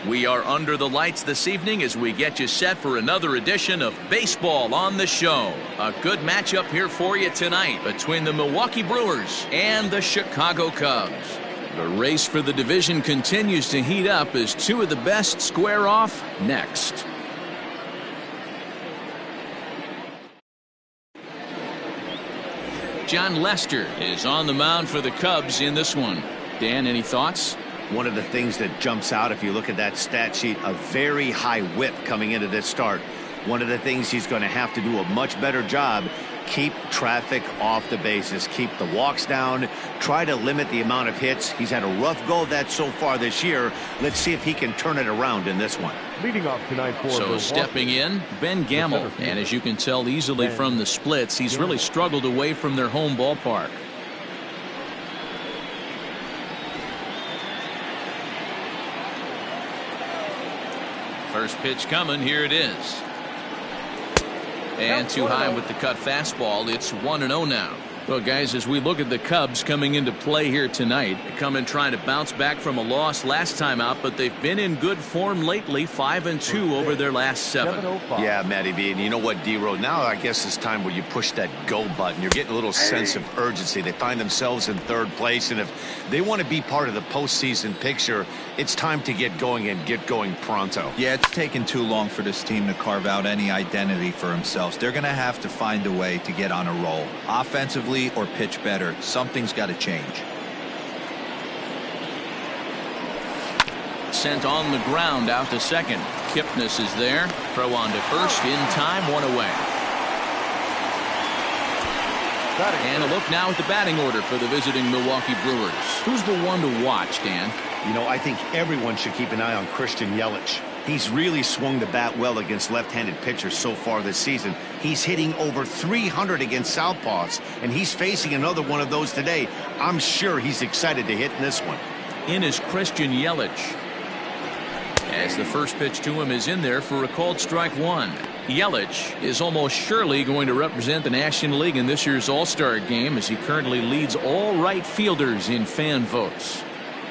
We are under the lights this evening as we get you set for another edition of Baseball on the Show. A good matchup here for you tonight between the Milwaukee Brewers and the Chicago Cubs. The race for the division continues to heat up as two of the best square off next. John Lester is on the mound for the Cubs in this one. Dan, any thoughts? One of the things that jumps out if you look at that stat sheet, a very high whip coming into this start. One of the things he's going to have to do a much better job, keep traffic off the bases, keep the walks down, try to limit the amount of hits. He's had a rough go of that so far this year. Let's see if he can turn it around in this one. Leading off tonight for so stepping in, Ben Gamble, and as you can tell easily from the splits, he's really struggled away from their home ballpark. First pitch coming, here it is. And too high with the cut fastball. It's 1-0 now. Well, guys, as we look at the Cubs coming into play here tonight, they come in trying to bounce back from a loss last time out, but they've been in good form lately, 5-2 over their last 7. Yeah, Matty B, and you know what, D-Road, now I guess it's time where you push that go button. You're getting a little sense of urgency. They find themselves in third place, and if they want to be part of the postseason picture, it's time to get going and get going pronto. Yeah, it's taken too long for this team to carve out any identity for themselves. They're going to have to find a way to get on a roll. Offensively or pitch better, something's got to change. Sent on the ground out to second. Kipnis is there. Throw on to first in time, 1 away. And a look now at the batting order for the visiting Milwaukee Brewers. Who's the one to watch, Dan? You know, I think everyone should keep an eye on Christian Yelich. He's really swung the bat well against left-handed pitchers so far this season. He's hitting over 300 against southpaws, and he's facing another one of those today. I'm sure he's excited to hit in this one. In is Christian Yelich. As the first pitch to him is in there for a called strike 1. Yelich is almost surely going to represent the National League in this year's All-Star game as he currently leads all right fielders in fan votes.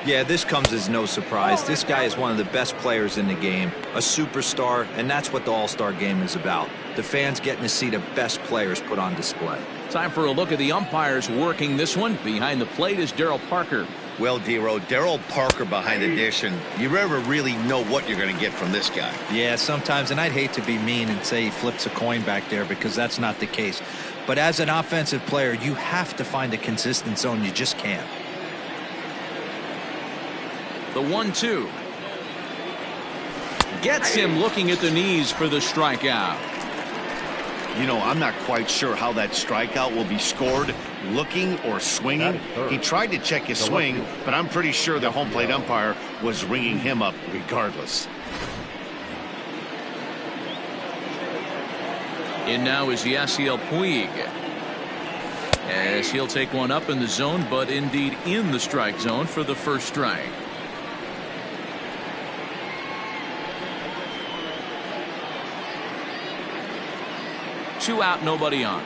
Yeah, this comes as no surprise. This guy is one of the best players in the game, a superstar, and that's what the All-Star game is about. The fans getting to see the best players put on display. Time for a look at the umpires working this one. Behind the plate is Darryl Parker. Well, D-Road, Darryl Parker behind the dish, and you never really know what you're going to get from this guy. Yeah, sometimes, and I'd hate to be mean and say he flips a coin back there because that's not the case. But as an offensive player, you have to find a consistent zone. You just can't. The 1-2. Gets him looking at the knees for the strikeout. You know, I'm not quite sure how that strikeout will be scored, looking or swinging. He tried to check his swing, but I'm pretty sure the home plate umpire was ringing him up regardless. In now is Yasiel Puig. As he'll take one up in the zone, but indeed in the strike zone for the first strike. Two out, nobody on.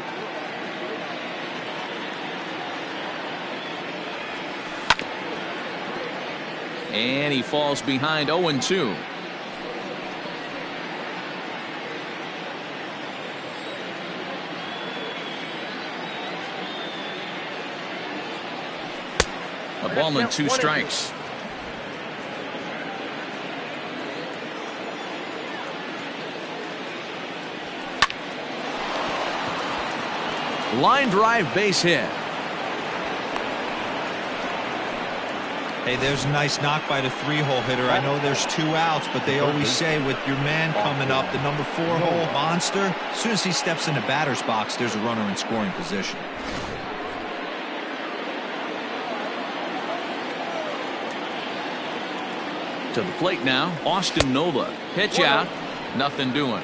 And he falls behind 0-2. A ball and 2 strikes. Line drive base hit. Hey, there's a nice knock by the 3-hole hitter. I know there's 2 outs, but they always say with your man coming up, the number 4-hole monster, as soon as he steps in the batter's box, there's a runner in scoring position. To the plate now, Austin Nola. Pitch out, nothing doing.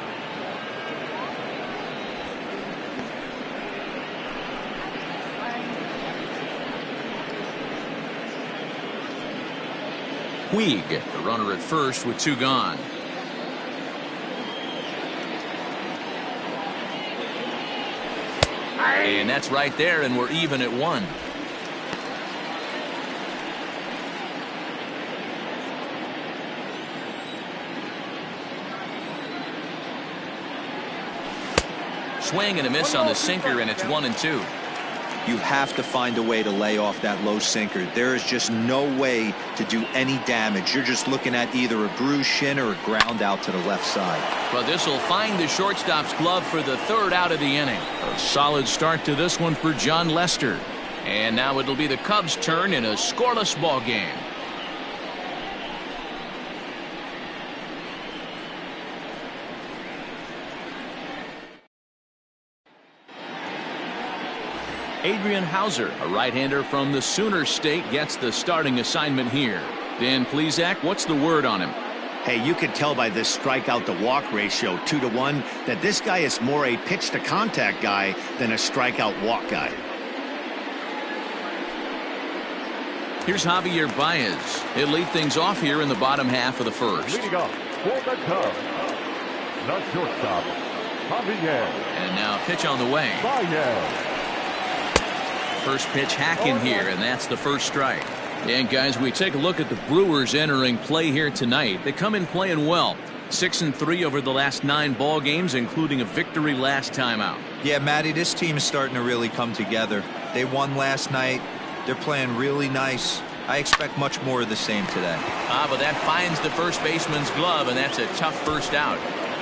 Puig, the runner at first with 2 gone. And that's right there, and we're even at 1. swing and a miss on the sinker, and it's 1-2. You have to find a way to lay off that low sinker. There is just no way to do any damage. You're just looking at either a bruised shin or a ground out to the left side. But this will find the shortstop's glove for the third out of the inning. A solid start to this one for John Lester. And now it'll be the Cubs' turn in a scoreless ball game. Adrian Hauser, a right-hander from the Sooner State, gets the starting assignment here. Dan Plesac, what's the word on him? Hey, you can tell by this strikeout to walk ratio 2-to-1 that this guy is more a pitch to contact guy than a strikeout walk guy. Here's Javier Baez. He'll lead things off here in the bottom half of the first. Leading off for the Cubs, the shortstop, Javier. And now pitch on the way. Baez. First pitch hacking here, and that's the first strike. And guys, we take a look at the Brewers entering play here tonight. They come in playing well. 6-3 over the last 9 ball games, including a victory last time out. Yeah, Matty, this team is starting to really come together. They won last night. They're playing really nice. I expect much more of the same today. But that finds the first baseman's glove, and that's a tough first out.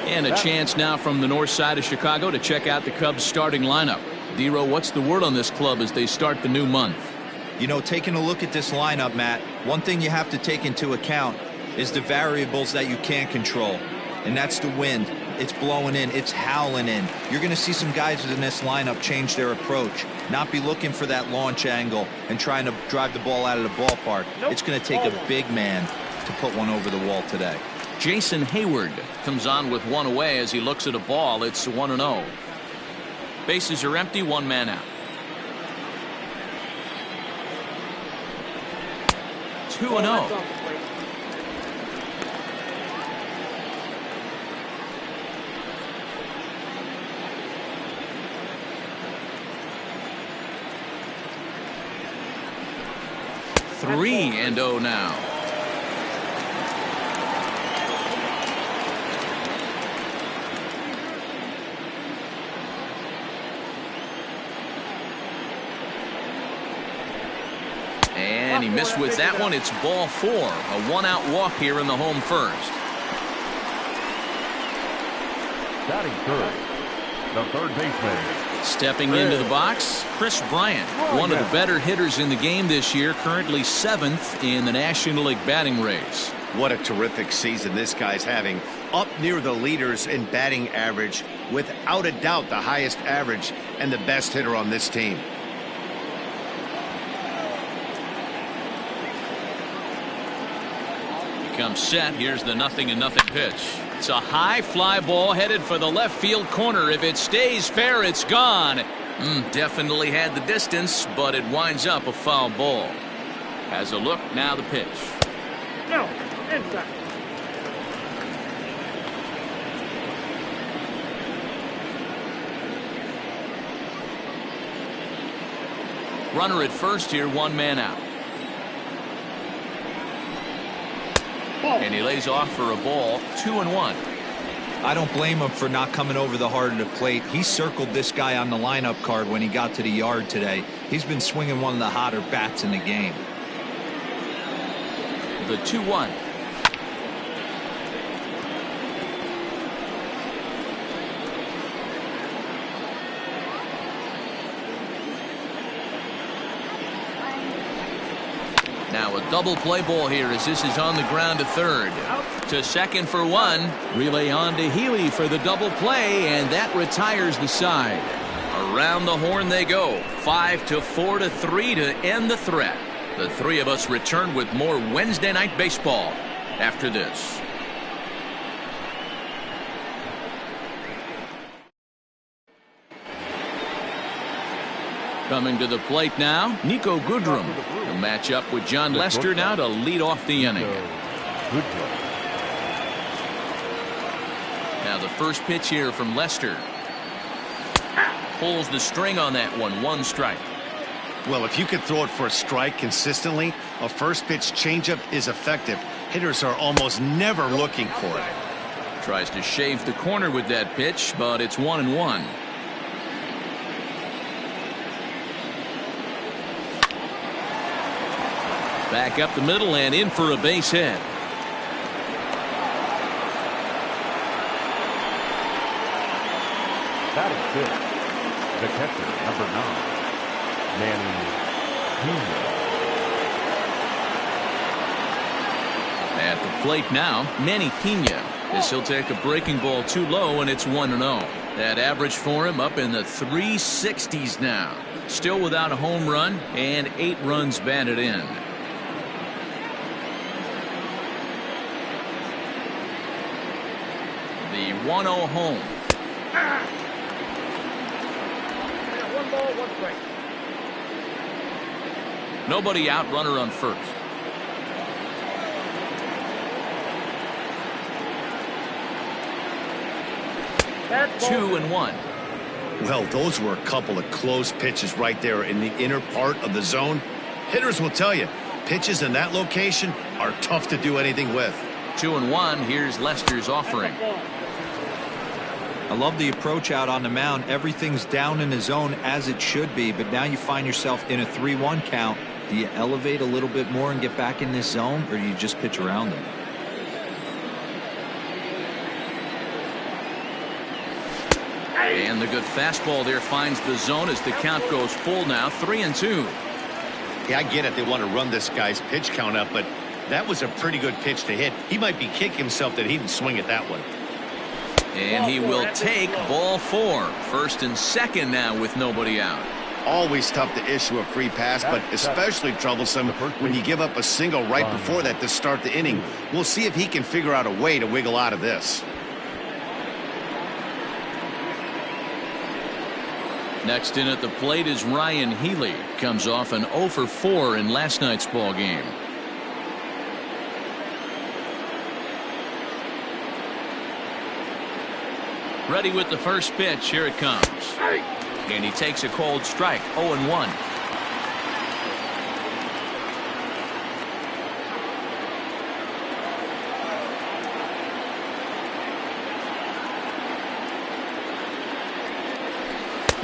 And a chance now from the north side of Chicago to check out the Cubs starting lineup. D-Row, what's the word on this club as they start the new month? You know, taking a look at this lineup, Matt, one thing you have to take into account is the variables that you can't control. And that's the wind. It's blowing in. It's howling in. You're going to see some guys in this lineup change their approach. Not be looking for that launch angle and trying to drive the ball out of the ballpark. It's going to take a big man to put one over the wall today. Jason Hayward comes on with one away as he looks at a ball. It's 1-0. Bases are empty, one man out. 2-0. Three and 0 now. And he missed with that one. It's ball 4. A 1-out walk here in the home first. Batting third, the third baseman. Stepping into the box, Chris Bryant, one of the better hitters in the game this year, currently 7th in the National League batting race. What a terrific season this guy's having. Up near the leaders in batting average, without a doubt the highest average and the best hitter on this team. Comes set. Here's the 0-0 pitch. It's a high fly ball headed for the left field corner. If it stays fair, it's gone. Definitely had the distance, but it winds up a foul ball. Has a look. Now the pitch. No, inside. Runner at first here, one man out. And he lays off for a ball, 2-1. I don't blame him for not coming over the heart of the plate. He circled this guy on the lineup card when he got to the yard today. He's been swinging one of the hotter bats in the game. The 2-1. Now a double play ball here as this is on the ground to third. To second for one. Relay on to Healy for the double play, and that retires the side. Around the horn they go. 5-4-3 to end the threat. The three of us return with more Wednesday Night Baseball after this. Coming to the plate now, Nico Goodrum. He'll match up with John Lester now to lead off the inning. Now the first pitch here from Lester. Pulls the string on that one. One strike. Well, if you could throw it for a strike consistently, a first pitch changeup is effective. Hitters are almost never looking for it. Tries to shave the corner with that pitch, but it's 1-1. Back up the middle and in for a base hit. Batting fifth, the catcher, number 9, At the plate now, Manny Pena, as he'll take a breaking ball too low, and it's 1-0. That average for him up in the 360s now. Still without a home run and 8 runs batted in. The 1-0 home. 1 ball, 1 strike. Nobody out, runner on first. That's 2-1. Well, those were a couple of close pitches right there in the inner part of the zone. Hitters will tell you, pitches in that location are tough to do anything with. 2-1. Here's Lester's offering. I love the approach out on the mound. Everything's down in the zone as it should be, but now you find yourself in a 3-1 count. Do you elevate a little bit more and get back in this zone, or do you just pitch around them? And the good fastball there finds the zone as the count goes full now. 3-2. Yeah, I get it. They want to run this guy's pitch count up, but that was a pretty good pitch to hit. He might be kicking himself that he didn't swing at that one. And he will take ball 4. First and second now with nobody out. Always tough to issue a free pass, but especially troublesome when you give up a single right before that to start the inning. We'll see if he can figure out a way to wiggle out of this. Next in at the plate is Ryan Healy. Comes off an 0 for 4 in last night's ball game. Ready with the first pitch. Here it comes. And he takes a cold strike. 0-1.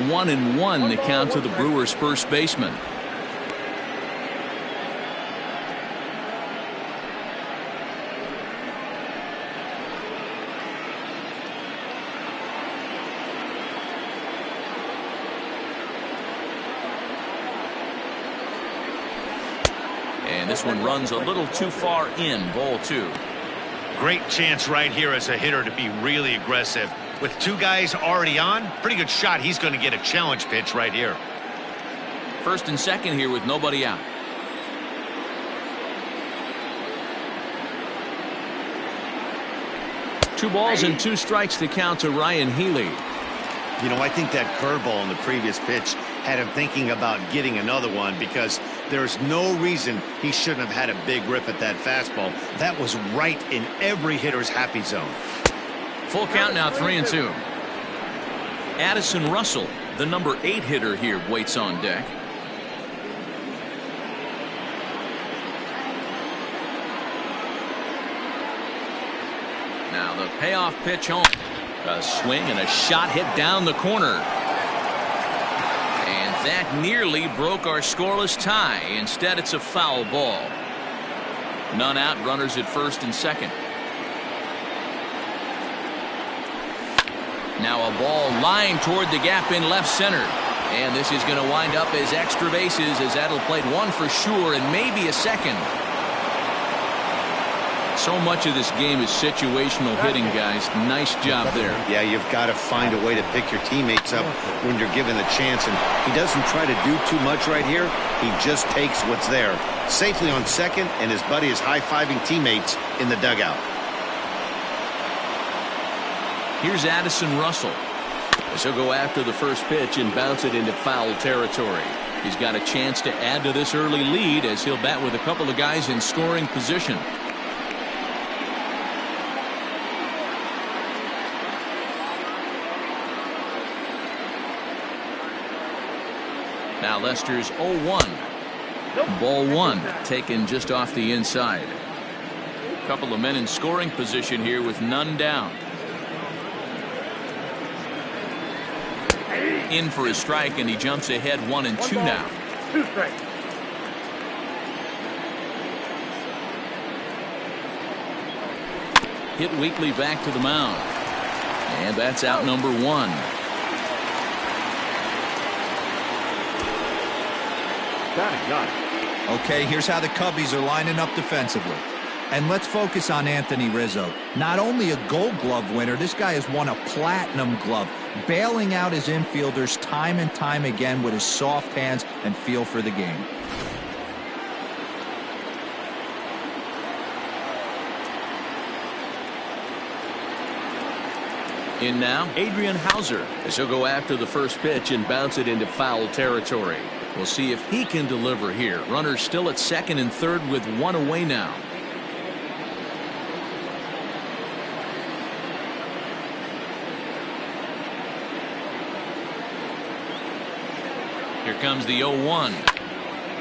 One and one, the count to the Brewers' first baseman. And this one runs a little too far in. Ball 2. Great chance right here as a hitter to be really aggressive. With 2 guys already on, pretty good shot. He's going to get a challenge pitch right here. First and second here with nobody out. Two balls and 2 strikes to count to Ryan Healy. You know, I think that curveball in the previous pitch had him thinking about getting another one, because there's no reason he shouldn't have had a big rip at that fastball. That was right in every hitter's happy zone. Full count now, 3-2. Addison Russell, the number 8 hitter here, waits on deck. Now the payoff pitch home. A swing and a shot hit down the corner. And that nearly broke our scoreless tie. Instead, it's a foul ball. None out, runners at first and second. Now a ball lined toward the gap in left center. And this is going to wind up as extra bases, as that'll play 1 for sure and maybe a second. So much of this game is situational hitting, guys. Nice job there. Yeah, you've got to find a way to pick your teammates up when you're given the chance. And he doesn't try to do too much right here. He just takes what's there. Safely on second, and his buddy is high-fiving teammates in the dugout. Here's Addison Russell, as he'll go after the first pitch and bounce it into foul territory. He's got a chance to add to this early lead as he'll bat with a couple of guys in scoring position. Now Lester's 0-1. Ball 1 taken just off the inside. A couple of men in scoring position here with none down. In for a strike, and he jumps ahead 1-2 now. 2 strikes. hit weekly back to the mound. And that's out number 1. Batting ninth. Okay, here's how the Cubbies are lining up defensively. And let's focus on Anthony Rizzo. Not only a Gold Glove winner, this guy has won a Platinum Glove, bailing out his infielders time and time again with his soft hands and feel for the game. In now, Adrian Hauser, as he'll go after the first pitch and bounce it into foul territory. We'll see if he can deliver here. Runners still at second and third with 1 away now. Here comes the 0-1.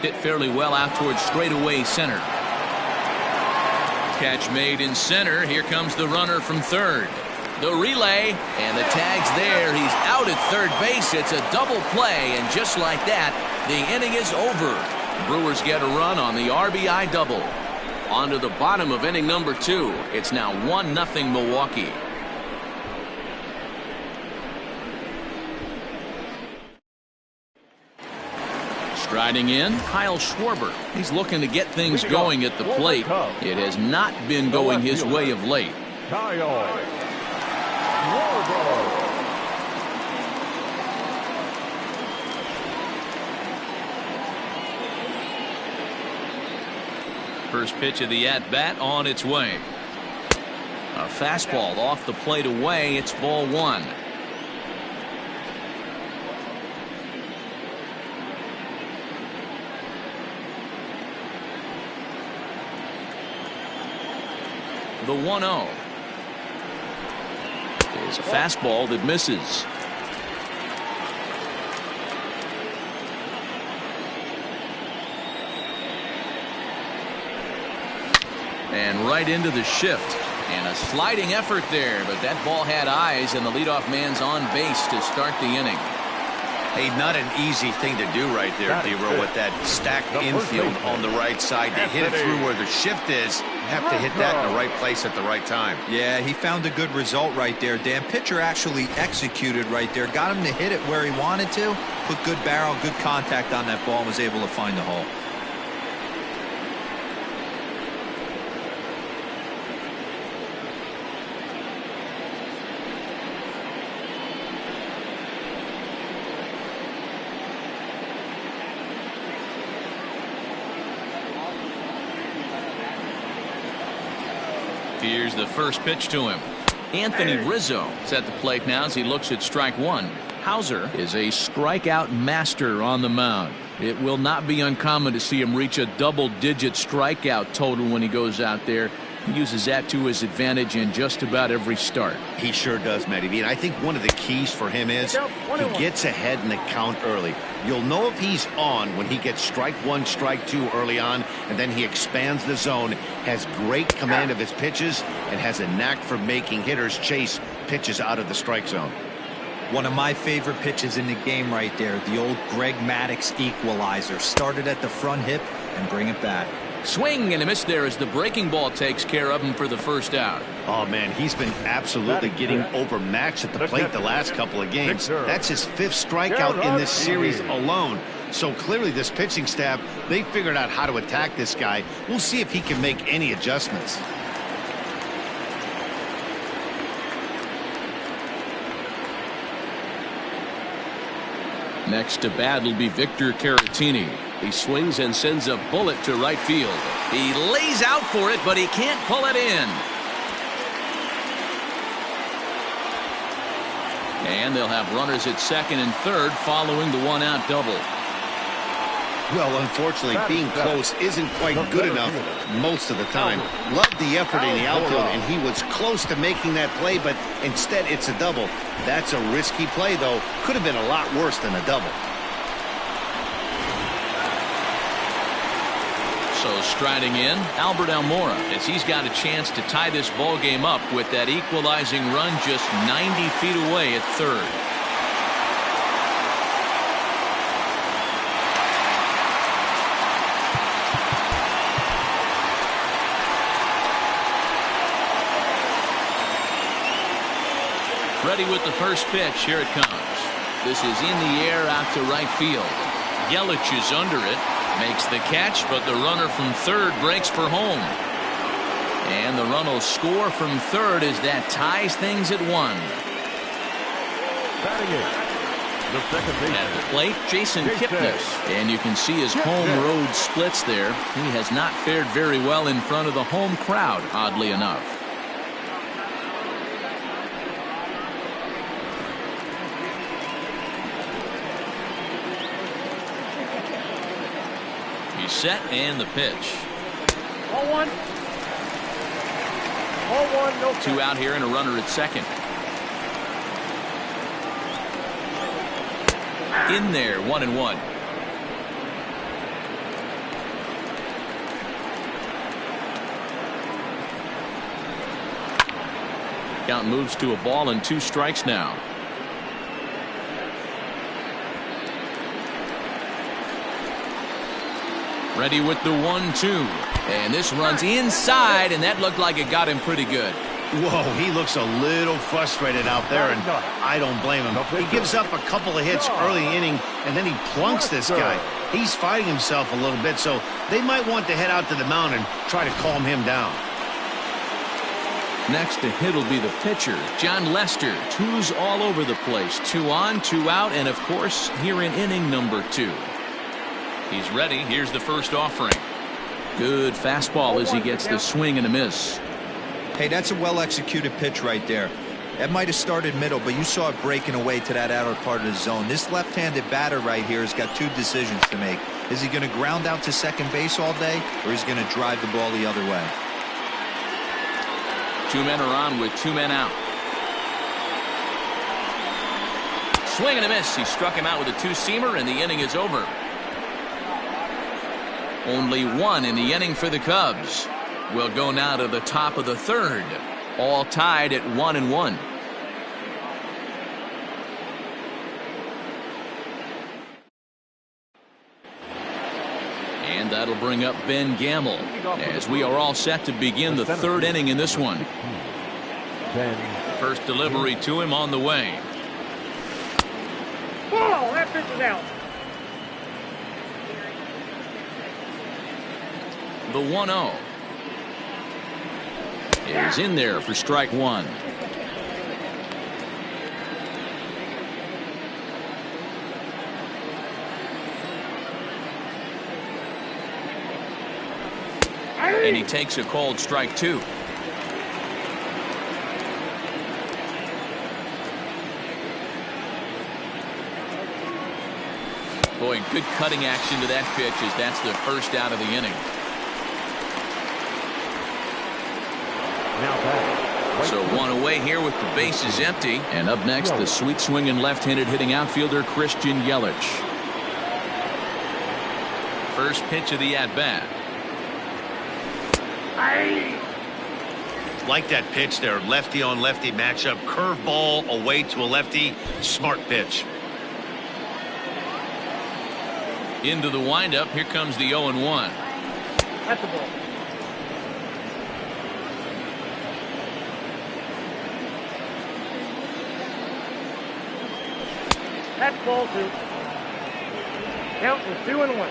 Hit fairly well out towards straightaway center. Catch made in center. Here comes the runner from third. The relay, and the tag's there. He's out at third base. It's a double play, and just like that, the inning is over. Brewers get a run on the RBI double. On to the bottom of inning number 2. It's now 1-0 Milwaukee. Striding in, Kyle Schwarber. He's looking to get things going at the plate. It has not been going his way of late. Kyle Schwarber. First pitch of the at-bat on its way. A fastball off the plate away. It's ball 1. The 1-0 is a fastball that misses. And right into the shift. And a sliding effort there, but that ball had eyes, and the leadoff man's on base to start the inning. Hey, not an easy thing to do right there, D-Row, with that stacked infield on the right side. To hit it through where the shift is, have to hit that in the right place at the right time. Yeah, he found a good result right there, Dan. Pitcher actually executed right there. Got him to hit it where he wanted to. Put good barrel, good contact on that ball, and was able to find the hole. Here's the first pitch to him. Anthony Rizzo is at the plate now as he looks at strike 1. Hauser is a strikeout master on the mound. It will not be uncommon to see him reach a double-digit strikeout total when he goes out there. He uses that to his advantage in just about every start. He sure does, Matty V. And I think one of the keys for him is he gets ahead in the count early. You'll know if he's on when he gets strike 1, strike 2 early on, and then he expands the zone, has great command of his pitches, and has a knack for making hitters chase pitches out of the strike zone. One of my favorite pitches in the game right there, the old Greg Maddux equalizer. Started at the front hip and bring it back. Swing and a miss there as the breaking ball takes care of him for the first out. Oh, man, he's been absolutely getting overmatched at the plate the last couple of games. That's his 5th strikeout in this series alone. So clearly this pitching staff, they figured out how to attack this guy. We'll see if he can make any adjustments. Next to bat will be Victor Caratini. He swings and sends a bullet to right field. He lays out for it, but he can't pull it in. And they'll have runners at second and third following the 1-out double. Well, unfortunately, being close isn't quite good enough most of the time. Loved the effort in the outfield, and he was close to making that play, but instead it's a double. That's a risky play, though. Could have been a lot worse than a double. So striding in, Albert Almora, as he's got a chance to tie this ball game up with that equalizing run just 90 feet away at third. Ready with the first pitch. Here it comes. This is in the air out to right field. Yelich is under it. Makes the catch, but the runner from third breaks for home. And the run will score from third as that ties things at 1. Batting it, the second baseman. At the plate, Jason Kipnis. And you can see his home road splits there. He has not fared very well in front of the home crowd, oddly enough. He's set and the pitch. 0-1. 0-1, no. 2 out here and a runner at second. In there, 1-1. Count moves to a ball and 2 strikes now. Ready with the 1-2. And this runs inside, and that looked like it got him pretty good. Whoa, he looks a little frustrated out there, and I don't blame him. He gives up a couple of hits early in the inning, and then he plunks this guy. He's fighting himself a little bit, so they might want to head out to the mound and try to calm him down. Next to hit will be the pitcher, John Lester. 2's all over the place. 2 on, 2 out, and of course, here in inning number 2. He's ready. Here's the first offering. Good fastball as he gets the swing and a miss. Hey, that's a well-executed pitch right there. That might have started middle, but you saw it breaking away to that outer part of the zone. This left-handed batter right here has got 2 decisions to make. Is he going to ground out to second base all day, or is he going to drive the ball the other way? 2 men are on with 2 men out. Swing and a miss. He struck him out with a 2-seamer, and the inning is over. Only 1 in the inning for the Cubs. We'll go now to the top of the 3rd. All tied at 1-1. And that'll bring up Ben Gamble as we are all set to begin the 3rd inning in this one. First delivery to him on the way. Ball, that pitch is out. The 1-0 is in there for strike 1. And he takes a called strike 2. Boy, good cutting action to that pitch as that's the first out of the inning. So 1 away here with the bases empty. And up next, the sweet swinging left-handed hitting outfielder Christian Yelich. First pitch of the at-bat. Like that pitch there, lefty on lefty matchup, curveball away to a lefty, smart pitch. Into the windup, here comes the 0-1. That's the ball. That's ball 2. Count was 2-1.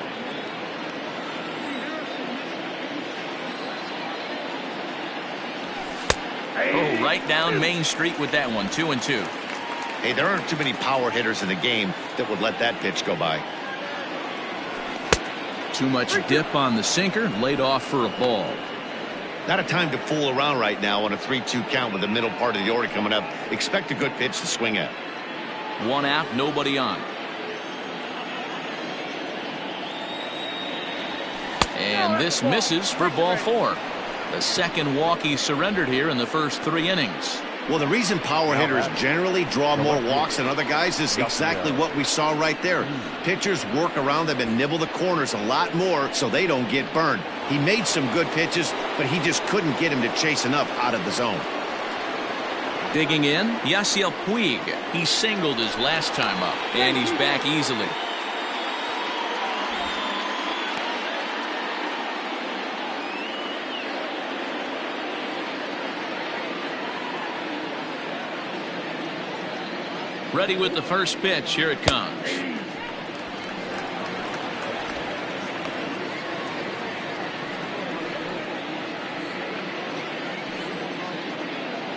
Oh, right down Main Street with that one. 2-2. Hey, there aren't too many power hitters in the game that would let that pitch go by. Too much dip on the sinker, laid off for a ball. Not a time to fool around right now on a 3-2 count with the middle part of the order coming up. Expect a good pitch to swing at. 1 out, nobody on. And this misses for ball 4. The second walk he surrendered here in the first 3 innings. Well, the reason power hitters generally draw more walks than other guys is exactly what we saw right there. Pitchers work around them and nibble the corners a lot more so they don't get burned. He made some good pitches, but he just couldn't get him to chase enough out of the zone. Digging in, Yasiel Puig. He singled his last time up, and he's back easily. Ready with the first pitch. Here it comes.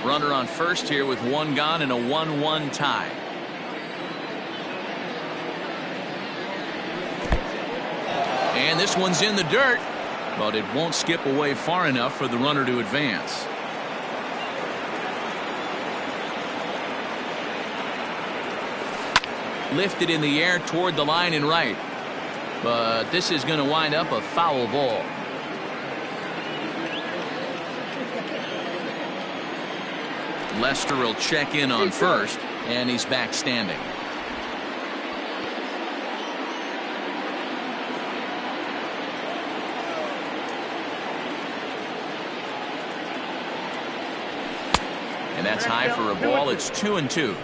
Runner on first here with one gone and a 1-1 tie. And this one's in the dirt, but it won't skip away far enough for the runner to advance. Lifted in the air toward the line and right, but this is going to wind up a foul ball. Lester will check in on first, and he's back standing. And that's high for a ball. It's 2-2.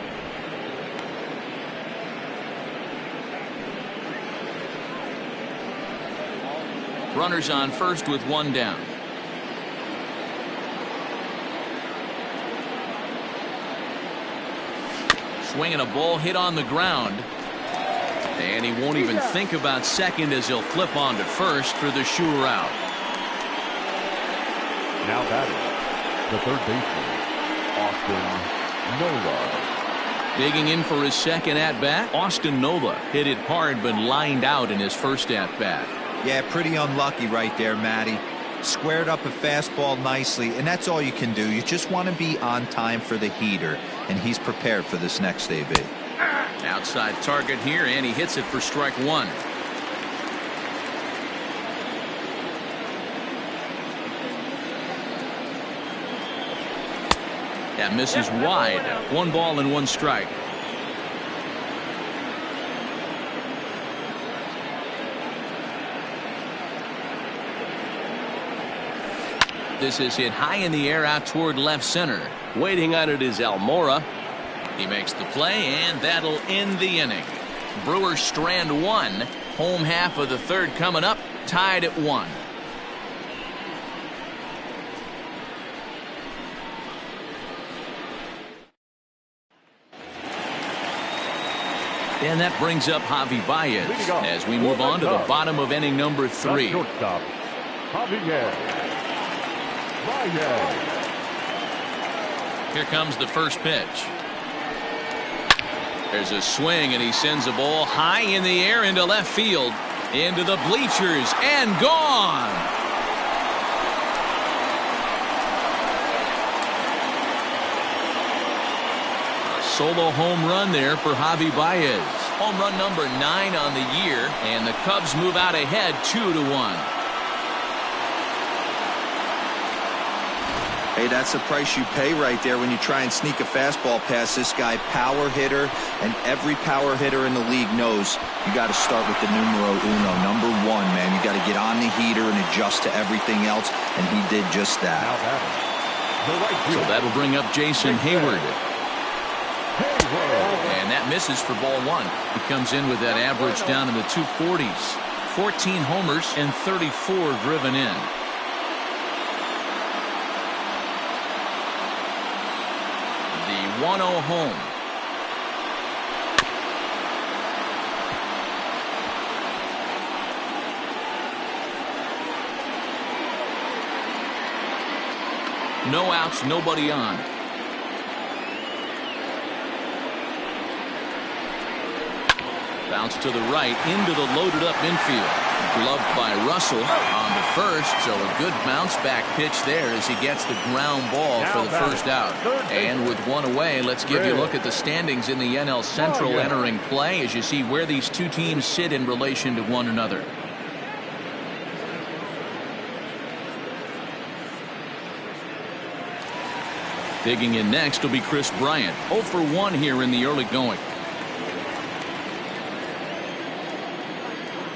Runners on first with one down. Swinging a ball hit on the ground. And he won't even think about second as he'll flip on to first for the sure out. Now batting, the third baseman, Austin Nola. Digging in for his second at-bat, Austin Nola hit it hard but lined out in his first at-bat. Yeah, pretty unlucky right there, Matty. Squared up a fastball nicely, and that's all you can do. You just want to be on time for the heater, and he's prepared for this next AB. Outside target here, and he hits it for strike one. That misses wide. 1 ball and 1 strike. This is hit high in the air out toward left center. Waiting on it is Almora. He makes the play, and that'll end the inning. Brewers strand 1. Home half of the third coming up, tied at 1. And that brings up Javi Baez as we move on to the bottom of inning number 3. Shortstop, Javier. Here comes the first pitch. There's a swing, and he sends a ball high in the air into left field, into the bleachers, and gone. A solo home run there for Javi Baez. Home run number 9 on the year, and the Cubs move out ahead 2-1. Hey, that's the price you pay right there when you try and sneak a fastball past this guy. Power hitter, and every power hitter in the league knows you got to start with the numero uno, number 1, man. You got to get on the heater and adjust to everything else, and he did just that. So that'll bring up Jason Hayward. And that misses for ball 1. He comes in with that average down in the 240s. 14 homers and 34 driven in. The 1-0 home. No outs, nobody on. Bounce to the right into the loaded up infield. Gloved by Russell on the first, so a good bounce back pitch there as he gets the ground ball for the first out. And with 1 away, let's give you a look at the standings in the NL Central entering play as you see where these two teams sit in relation to one another. Digging in next will be Chris Bryant. 0 for 1 here in the early going.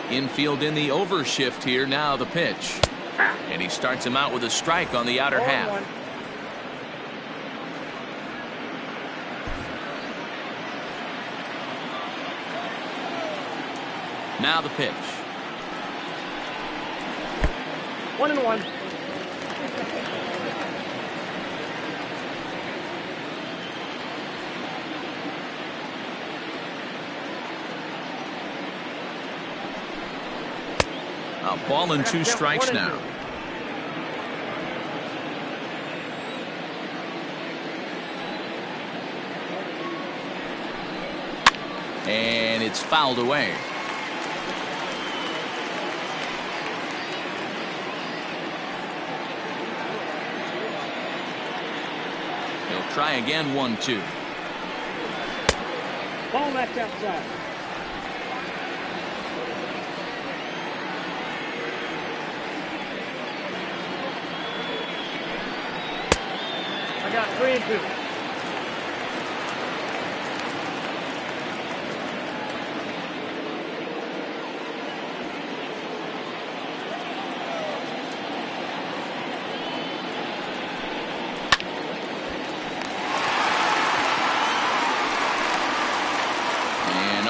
Infield in the overshift here. Now the pitch. And he starts him out with a strike on the outer half. Now the pitch. 1-1. A ball and 2 strikes now. And it's fouled away. He'll try again, 1-2. Ball back outside. I got 3-2.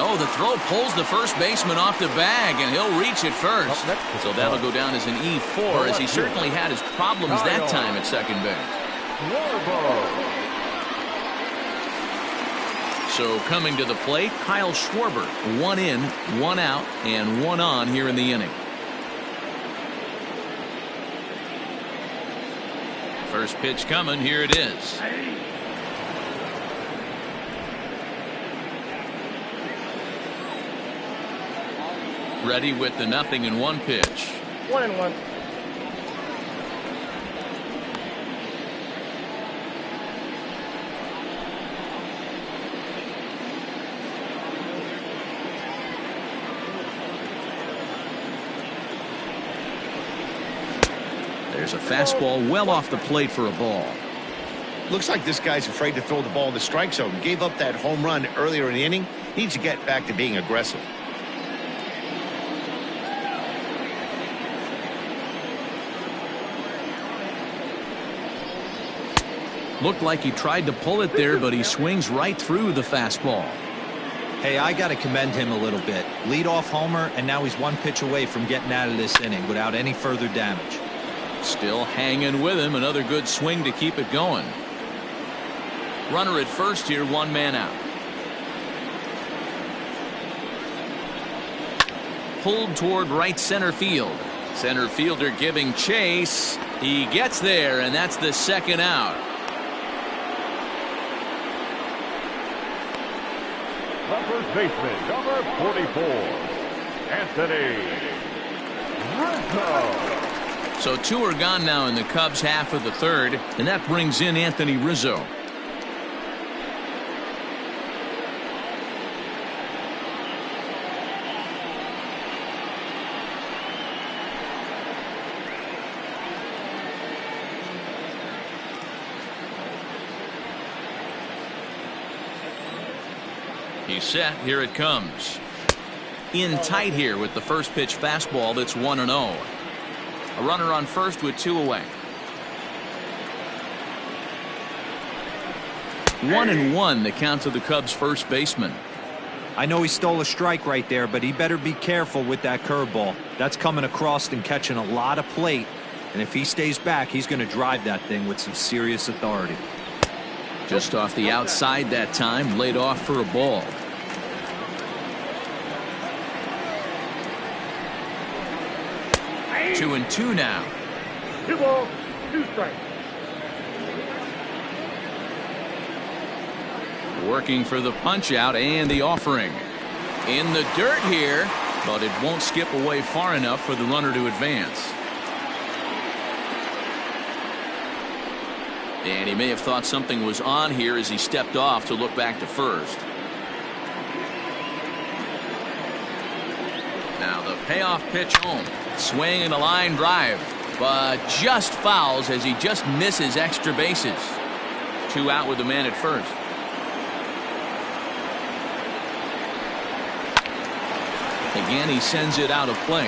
The throw pulls the first baseman off the bag, and he'll reach it first. So that'll go down as an E4, as he certainly had his problems that time at second base. So coming to the plate, Kyle Schwarber. 1 in, 1 out, and 1 on here in the inning. First pitch coming. Here it is. Ready with the 0-1 pitch. 1-1. There's a fastball well off the plate for a ball. Looks like this guy's afraid to throw the ball in the strike zone. Gave up that home run earlier in the inning. Needs to get back to being aggressive. Looked like he tried to pull it there, but he swings right through the fastball. Hey, I got to commend him a little bit. Leadoff homer, and now he's 1 pitch away from getting out of this inning without any further damage. Still hanging with him. Another good swing to keep it going. Runner at first here, 1 man out. Pulled toward right center field. Center fielder giving chase. He gets there, and that's the 2nd out. The first baseman, number 44, Anthony Rizzo. So 2 are gone now in the Cubs' half of the 3rd, and that brings in Anthony Rizzo. He's set. Here it comes. In tight here with the first pitch fastball that's 1-0. A runner on first with 2 away. 1-1 the count to the Cubs first baseman. I know he stole a strike right there, but he better be careful with that curveball. That's coming across and catching a lot of plate. And if he stays back, he's going to drive that thing with some serious authority. Just off the outside that time, laid off for a ball. 2-2 now. 2 balls, 2 strikes. Working for the punch out and the offering. In the dirt here, but it won't skip away far enough for the runner to advance. And he may have thought something was on here as he stepped off to look back to first. Now the payoff pitch home. Swing and a line drive, but just fouls as he just misses extra bases. 2 out with the man at first. Again, he sends it out of play.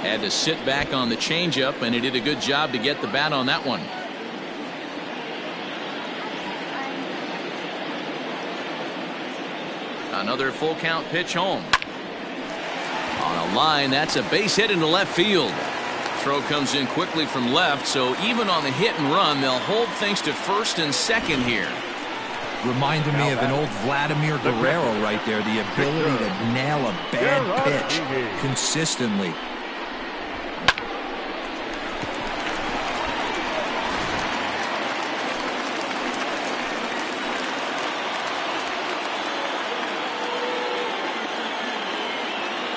Had to sit back on the changeup, and he did a good job to get the bat on that one. Another full count pitch home. On a line, that's a base hit into left field. throw comes in quickly from left, so even on the hit and run, they'll hold things to first and second here. Reminded me of an old Vladimir Guerrero right there, the ability to nail a bad pitch consistently.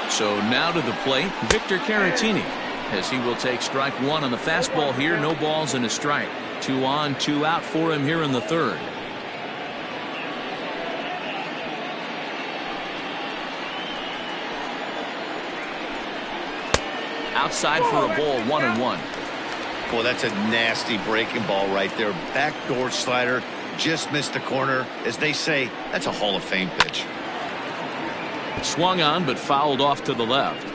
So now to the plate, Victor Caratini, as he will take strike one on the fastball here. No balls and a strike. 2 on, 2 out for him here in the third. Outside for a ball, 1-1. Boy, that's a nasty breaking ball right there. Backdoor slider, just missed the corner. As they say, that's a Hall of Fame pitch. Swung on, but fouled off to the left.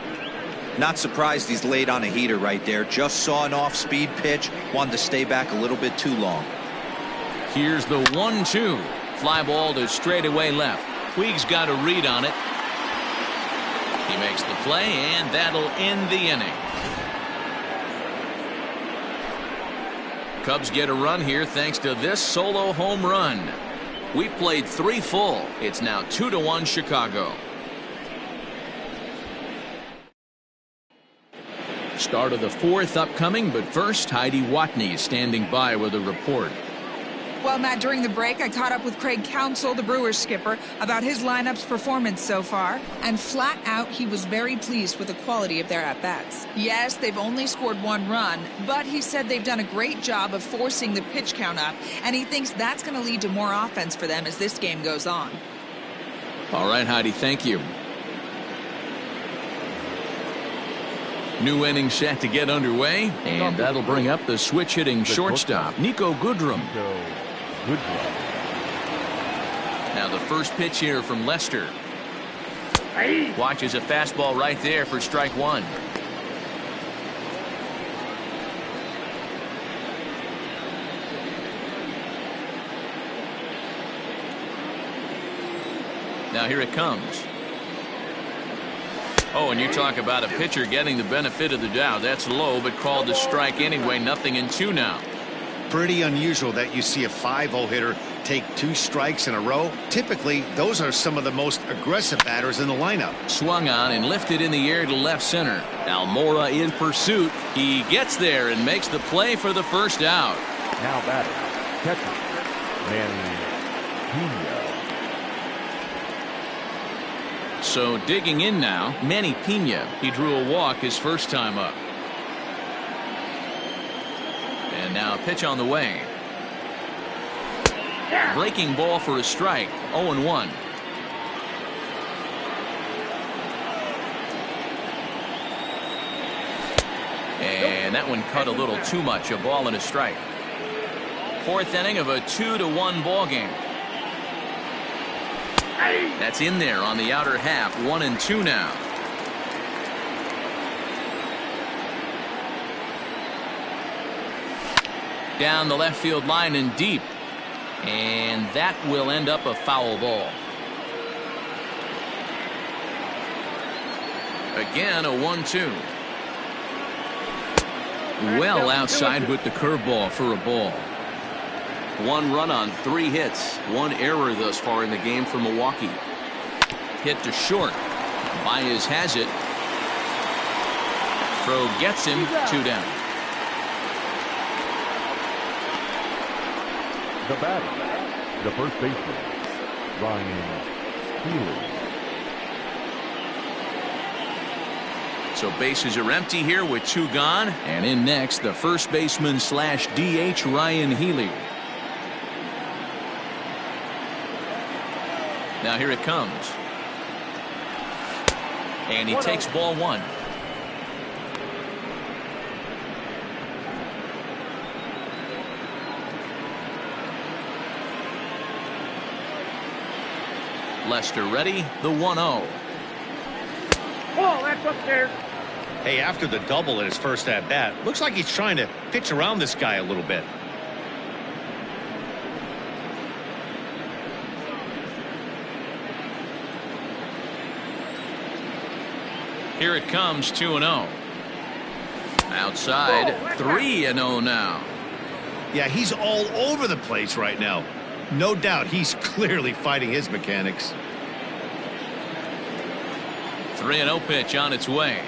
Not surprised he's laid on a heater right there. Just saw an off-speed pitch. Wanted to stay back a little bit too long. Here's the 1-2. Fly ball to straightaway left. Puig's got a read on it. He makes the play, and that'll end the inning. Cubs get a run here thanks to this solo home run. We played 3 full. It's now 2-1 Chicago. Start of the 4th upcoming, but first, Heidi Watney standing by with a report. Well, Matt, during the break, I caught up with Craig Counsell, the Brewers skipper, about his lineup's performance so far. And flat out, he was very pleased with the quality of their at-bats. Yes, they've only scored 1 run, but he said they've done a great job of forcing the pitch count up, and he thinks that's going to lead to more offense for them as this game goes on. All right, Heidi, thank you. New inning set to get underway, and that'll bring up the switch-hitting shortstop, Nico Goodrum. Now the first pitch here from Lester. Watches a fastball right there for strike 1. Now here it comes. Oh, and you talk about a pitcher getting the benefit of the doubt. That's low, but called a strike anyway. 0-2 now. Pretty unusual that you see a 5-hole hitter take 2 strikes in a row. Typically, those are some of the most aggressive batters in the lineup. Swung on and lifted in the air to left center. Almora in pursuit. He gets there and makes the play for the first out. Now batting, catcher, Manny. So digging in now, Manny Pena. He drew a walk his first time up. And now a pitch on the way. Breaking ball for a strike. 0-1. And that one cut a little too much. A ball and a strike. 4th inning of a 2-1 ball game. That's in there on the outer half. 1-2 now. Down the left field line and deep. And that will end up a foul ball. Again, a 1-2. Well outside with the curveball for a ball. 1 run on 3 hits. 1 error thus far in the game for Milwaukee. Hit to short. Baez has it. Throw gets him. 2 down. The batter, the first baseman, Ryan Healy. So bases are empty here with 2 gone. And in next, the first baseman / DH, Ryan Healy. Now here it comes. And he takes ball 1. Lester ready, the 1-0. Oh, that's up there. Hey, after the double in his first at-bat, looks like he's trying to pitch around this guy a little bit. Here it comes, 2-0. Outside, 3-0 now. Yeah, he's all over the place right now. No doubt he's clearly fighting his mechanics. 3-0 pitch on its way.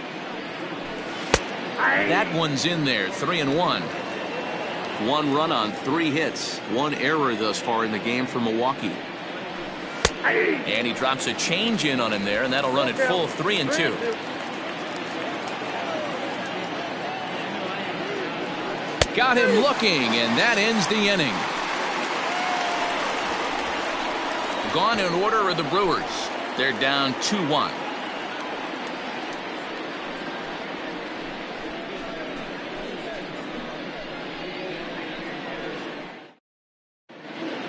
That one's in there, 3-1. 1 run on 3 hits. 1 error thus far in the game for Milwaukee. And he drops a change in on him there, and that'll run it full, 3-2. Got him looking, and that ends the inning. Gone in order are the Brewers. They're down 2-1.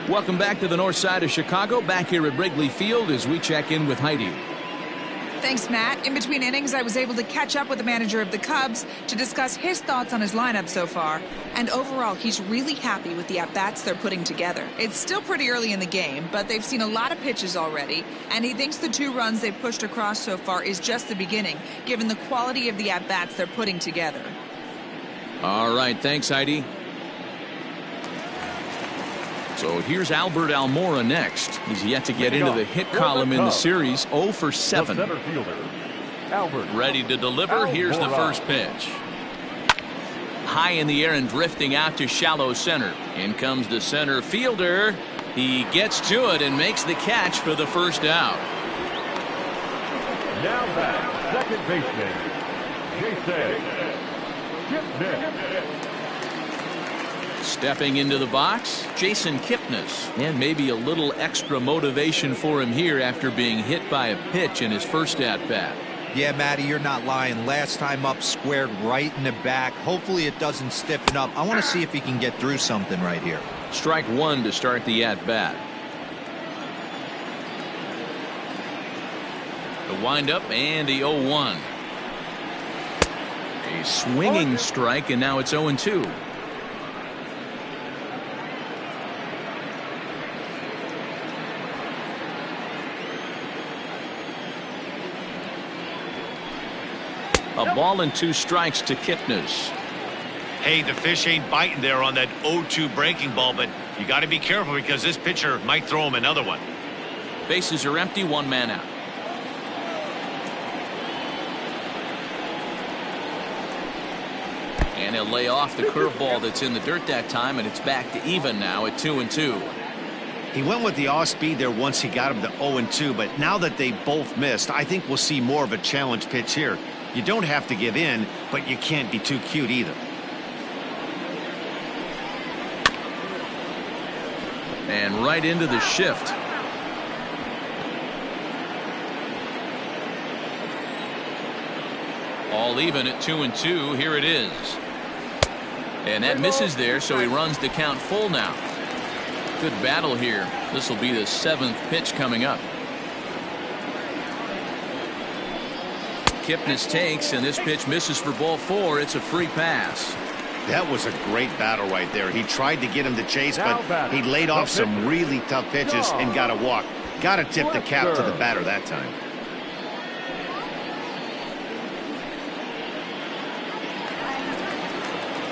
Welcome back to the north side of Chicago, back here at Wrigley Field as we check in with Heidi. Thanks, Matt. In between innings, I was able to catch up with the manager of the Cubs to discuss his thoughts on his lineup so far. And overall, he's really happy with the at-bats they're putting together. It's still pretty early in the game, but they've seen a lot of pitches already, and he thinks the 2 runs they've pushed across so far is just the beginning, given the quality of the at-bats they're putting together. All right, thanks, Heidi. So here's Albert Almora next. He's yet to get into the hit column in the series. 0 for 7. Center fielder, Albert. Ready to deliver. Here's the first pitch. High in the air and drifting out to shallow center. In comes the center fielder. He gets to it and makes the catch for the first out. Now back, second baseman, CHC. Stepping into the box, Jason Kipnis. And maybe a little extra motivation for him here after being hit by a pitch in his first at-bat. Yeah, Matty, you're not lying. Last time up, squared right in the back. Hopefully it doesn't stiffen up. I want to see if he can get through something right here. Strike 1 to start the at-bat. The windup and the 0-1. A swinging strike, and now it's 0-2. A ball and 2 strikes to Kipnis. Hey, the fish ain't biting there on that 0-2 breaking ball, but you got to be careful because this pitcher might throw him another one. Bases are empty, 1 man out. And he'll lay off the curveball that's in the dirt that time, and it's back to even now at 2-2. He went with the off speed there once he got him to 0-2, but now that they both missed, I think we'll see more of a challenge pitch here. You don't have to give in, but you can't be too cute either. And right into the shift. All even at 2-2. Here it is. And that misses there, so he runs the count full now. Good battle here. This will be the 7th pitch coming up. Kipnis takes, and this pitch misses for ball 4. It's a free pass. That was a great battle right there. He tried to get him to chase, but he laid off some really tough pitches and got a walk. Got to tip the cap to the batter that time.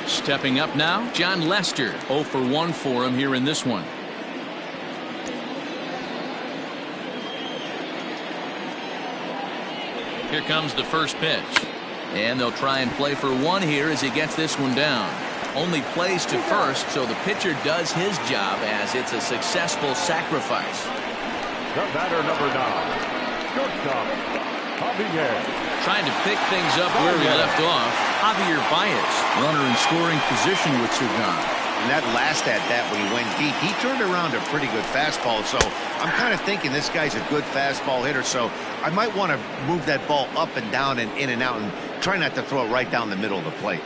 Stepping up now, John Lester. 0 for 1 for him here in this one. Here comes the first pitch. And they'll try and play for 1 here as he gets this one down. Only plays to first, so the pitcher does his job as it's a successful sacrifice. The batter, number 9, shortstop, Javier. Trying to pick things up where he left off. Javier Baez, runner in scoring position with Sugan. And that last at-bat when he went deep, he turned around a pretty good fastball. So I'm kind of thinking this guy's a good fastball hitter. So I might want to move that ball up and down and in and out and try not to throw it right down the middle of the plate.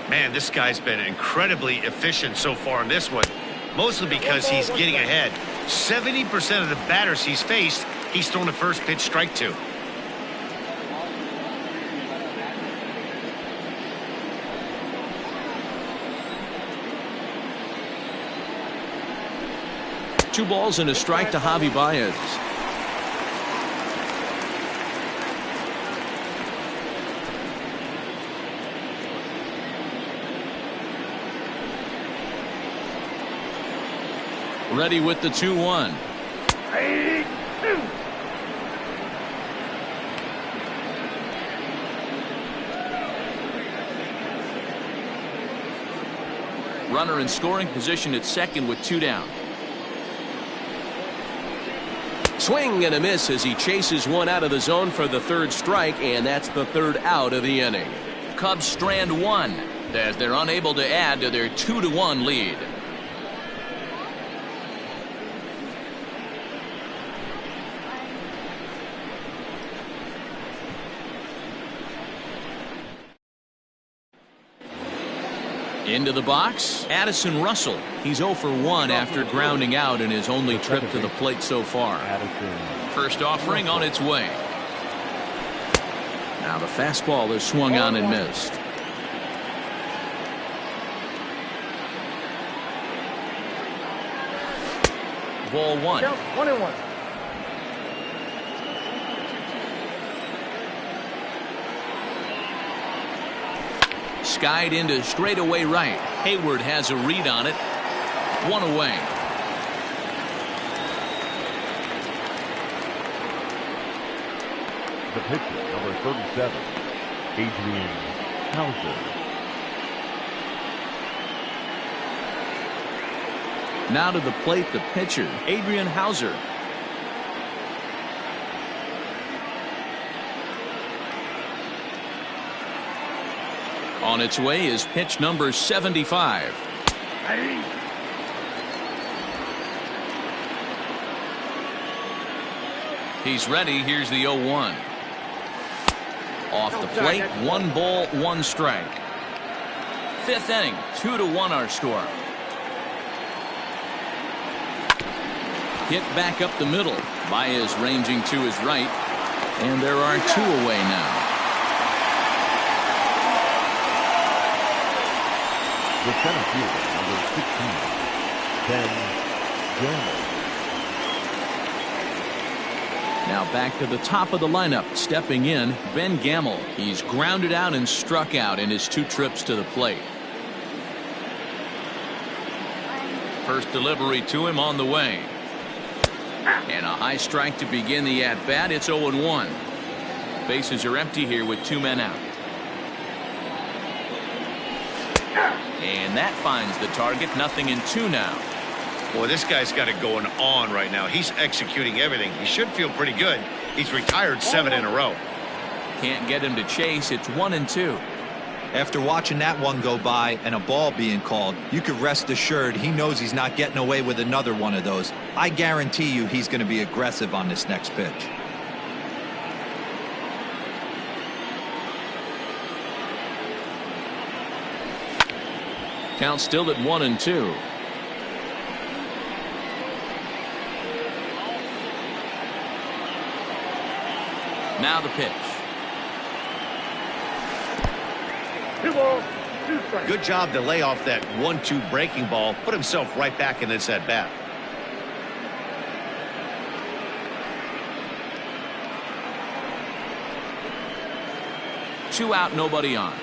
Man, this guy's been incredibly efficient so far in this one, mostly because he's getting ahead. 70% of the batters he's faced, he's thrown a first pitch strike to. Two balls and a strike to Javi Baez. Ready with the 2-1. Runner in scoring position at second with 2 down. Swing and a miss as he chases one out of the zone for the 3rd strike, and that's the 3rd out of the inning. Cubs strand 1 as they're unable to add to their 2-1 lead. Into the box, Addison Russell. He's 0 for 1 after grounding out in his only trip to the plate so far. First offering on its way. Now the fastball is swung on and missed. Ball 1. 1-1. Skied into straightaway right. Hayward has a read on it. 1 away. The pitcher, number 37, Adrian Hauser. Now to the plate, the pitcher, Adrian Hauser. On its way is pitch number 75. He's ready. Here's the 0-1. Off the plate, 1 ball, 1 strike. 5th inning, 2-1 our score. Hit back up the middle. Baez ranging to his right. And there are 2 away now. The center fielder, number 16, Ben Gamel. Now back to the top of the lineup. Stepping in, Ben Gamel. He's grounded out and struck out in his 2 trips to the plate. First delivery to him on the way. And a high strike to begin the at-bat. It's 0-1. Bases are empty here with 2 men out. And that finds the target. 0-2 now. Boy, this guy's got it going on right now. He's executing everything. He should feel pretty good. He's retired 7 in a row. Can't get him to chase. It's 1-2. After watching that one go by and a ball being called, you could rest assured he knows he's not getting away with another one of those. I guarantee you he's going to be aggressive on this next pitch. Count still at 1-2. Now the pitch. 2 balls, 2 strikes. Good job to lay off that 1-2 breaking ball. Put himself right back in this at bat. Two out, nobody on.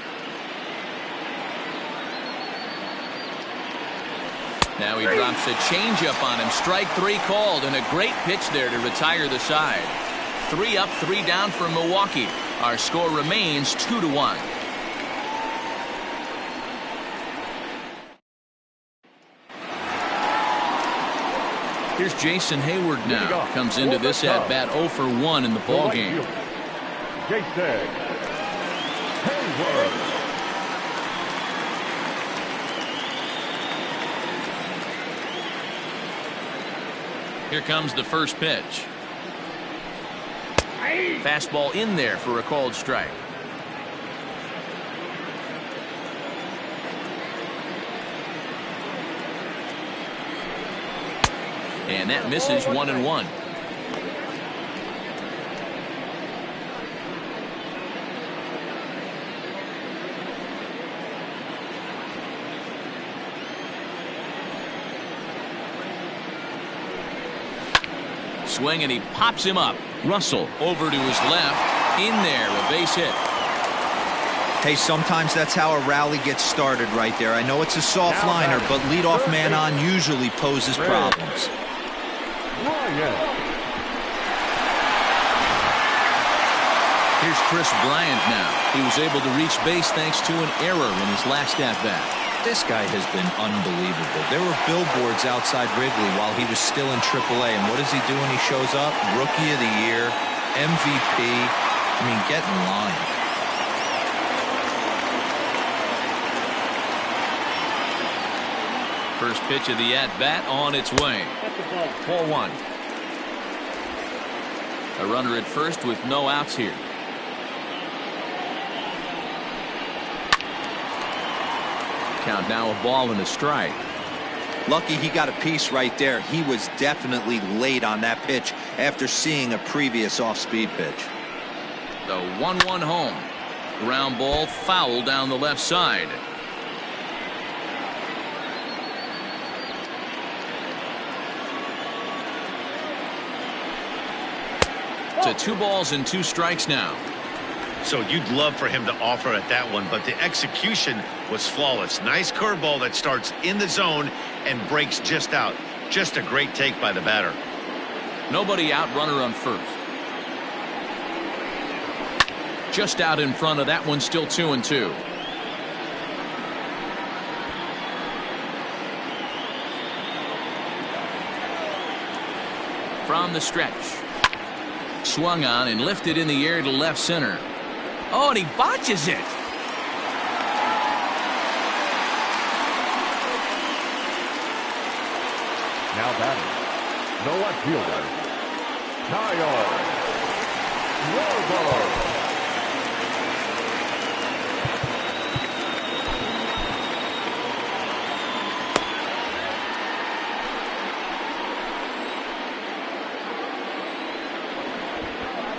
Now he drops a changeup on him. Strike 3 called, and a great pitch there to retire the side. 3 up, 3 down for Milwaukee. Our score remains 2-1. Here's Jason Hayward now. Comes into this at bat 0 for 1 in the ball game. Jason Hayward. Here comes the first pitch. Fastball in there for a called strike. And that misses 1-1. Swing, and he pops him up. Russell over to his left. In there, a base hit. Hey, sometimes that's how a rally gets started right there. I know it's a soft liner, but leadoff man on usually poses problems. Here's Chris Bryant now. He was able to reach base thanks to an error in his last at-bat. This guy has been unbelievable. There were billboards outside Wrigley while he was still in AAA, and what does he do when he shows up? Rookie of the Year, MVP. I mean, get in line. First pitch of the at-bat on its way. 4-1. A runner at first with no outs here. Count now a ball and a strike. Lucky he got a piece right there. He was definitely late on that pitch after seeing a previous off-speed pitch. The 1-1 home. Ground ball foul down the left side. To 2 balls and 2 strikes now. So you'd love for him to offer at that one, but the execution was flawless. Nice curveball that starts in the zone and breaks just out. Just a great take by the batter. Nobody out, runner on first. Just out in front of that one, still 2-2. From the stretch. Swung on and lifted in the air to left center. Oh, and he botches it. Now batting, the left fielder, Kyle Schwarber.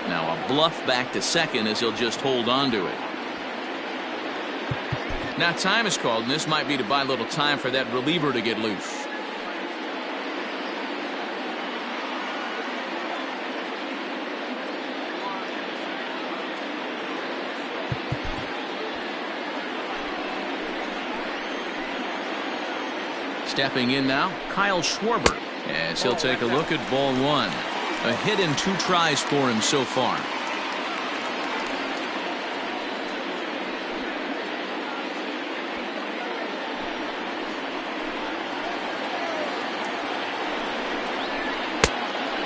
Now a bluff back to second as he'll just hold on to it. Now time is called, and this might be to buy a little time for that reliever to get loose. Stepping in now, Kyle Schwarber, as he'll take a look at ball 1. A hit in 2 tries for him so far.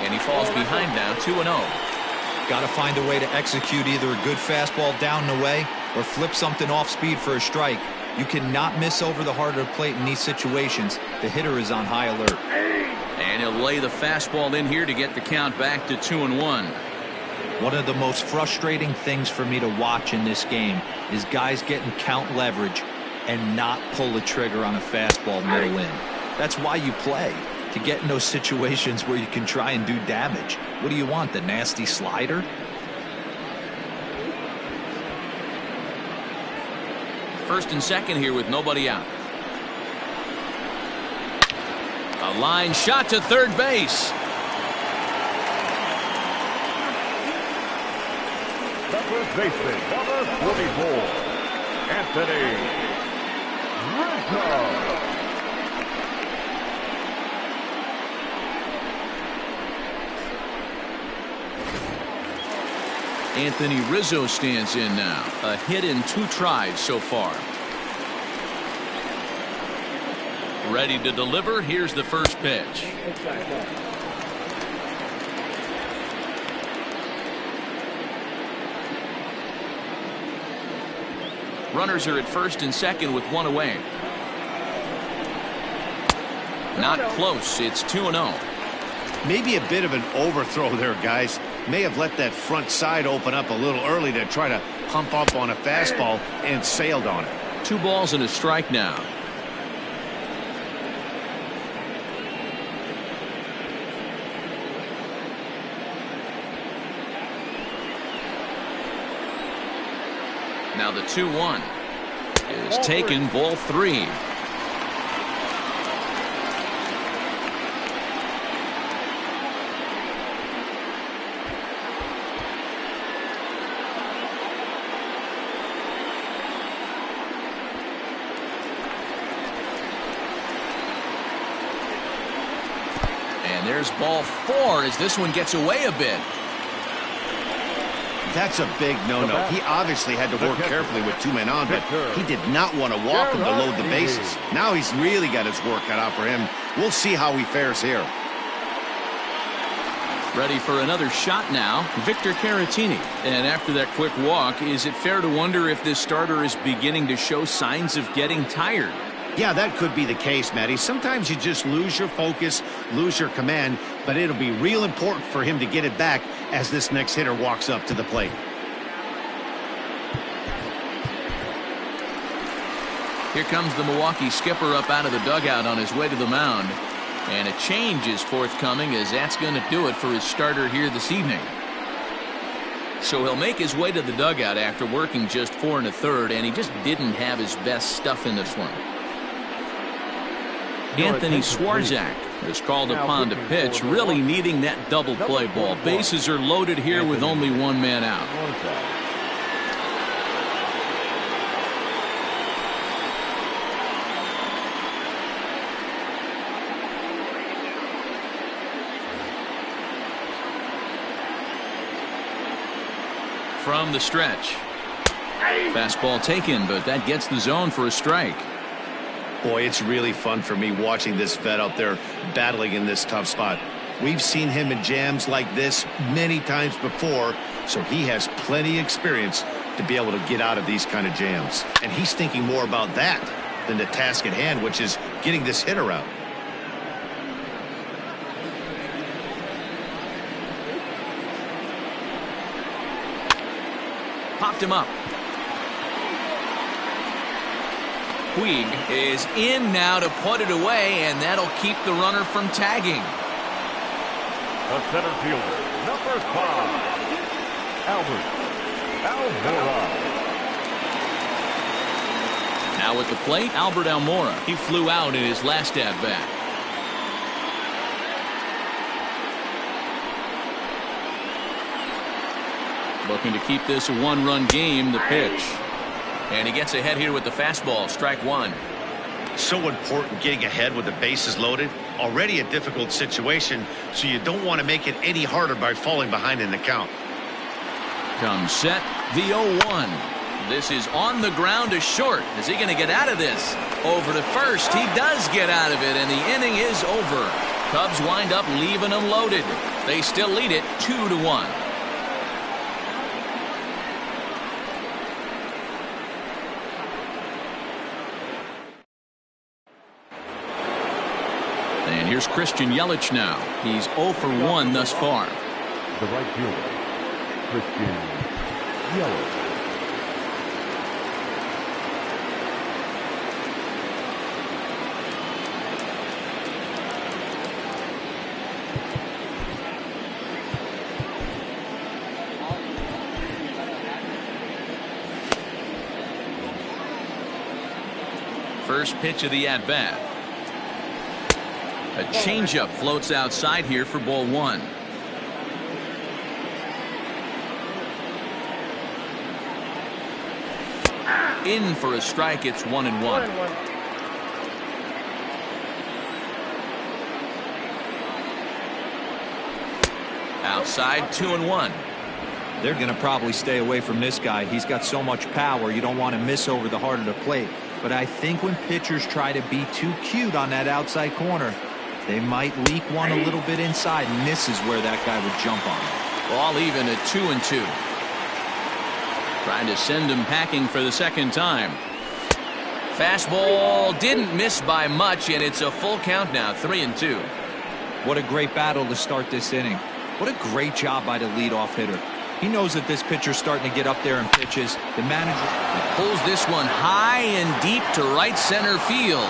And he falls behind now, 2-0. Got to find a way to execute either a good fastball down and away or flip something off speed for a strike. You cannot miss over the heart of the plate in these situations. The hitter is on high alert. And he'll lay the fastball in here to get the count back to 2-1. One of the most frustrating things for me to watch in this game is guys getting count leverage and not pull the trigger on a fastball middle in. That's why you play, to get in those situations where you can try and do damage. What do you want, the nasty slider? First and second here with nobody out. A line shot to third base. The first baseman, number 44, Anthony Rizzo. Anthony Rizzo stands in now. A hit in 2 tries so far. Ready to deliver. Here's the first pitch. Runners are at first and second with 1 away. Not close. It's 2-0. Maybe a bit of an overthrow there, guys. May have let that front side open up a little early to try to pump up on a fastball and sailed on it. 2 balls and a strike now. Now the 2-1 is taken, ball 3. There's ball 4 as this one gets away a bit. That's a big no-no. He obviously had to work carefully with 2 men on, but he did not want to walk him to load the bases. Now he's really got his work cut out for him. We'll see how he fares here. Ready for another shot now, Victor Caratini. And after that quick walk, is it fair to wonder if this starter is beginning to show signs of getting tired? Yeah, that could be the case, Matty. Sometimes you just lose your focus, lose your command, but it'll be real important for him to get it back as this next hitter walks up to the plate. Here comes the Milwaukee skipper up out of the dugout on his way to the mound. And a change is forthcoming, as that's going to do it for his starter here this evening. So he'll make his way to the dugout after working just 4 1/3, and he just didn't have his best stuff in this one. Anthony Swarzak is called upon to pitch, really needing that double play ball. Bases are loaded here with only 1 man out. From the stretch. Fastball taken, but that gets the zone for a strike. Boy, it's really fun for me watching this vet out there battling in this tough spot. We've seen him in jams like this many times before, so he has plenty of experience to be able to get out of these kind of jams. And he's thinking more about that than the task at hand, which is getting this hitter out. Popped him up. Puig is in now to put it away, and that'll keep the runner from tagging. The center fielder, number 5, Albert Almora. Now at the plate, Albert Almora. He flew out in his last at-bat. Looking to keep this a 1-run game, the pitch. And he gets ahead here with the fastball, strike 1. So important getting ahead with the bases loaded. Already a difficult situation, so you don't want to make it any harder by falling behind in the count. Comes set, the 0-1. This is on the ground to short. Is he going to get out of this? Over to first. He does get out of it, and the inning is over. Cubs wind up leaving them loaded. They still lead it 2-1. And here's Christian Yelich now. He's 0 for 1 thus far. The right fielder, Christian Yelich. First pitch of the at-bat. A changeup floats outside here for ball 1. In for a strike. It's 1-1. Outside, 2-1. They're going to probably stay away from this guy. He's got so much power. You don't want to miss over the heart of the plate. But I think when pitchers try to be too cute on that outside corner, they might leak one a little bit inside, and this is where that guy would jump on. Ball even at 2-2. Trying to send him packing for the second time. Fastball didn't miss by much, and it's a full count now, 3-2. What a great battle to start this inning. What a great job by the leadoff hitter. He knows that this pitcher's starting to get up there and pitches. The manager pulls this one high and deep to right center field.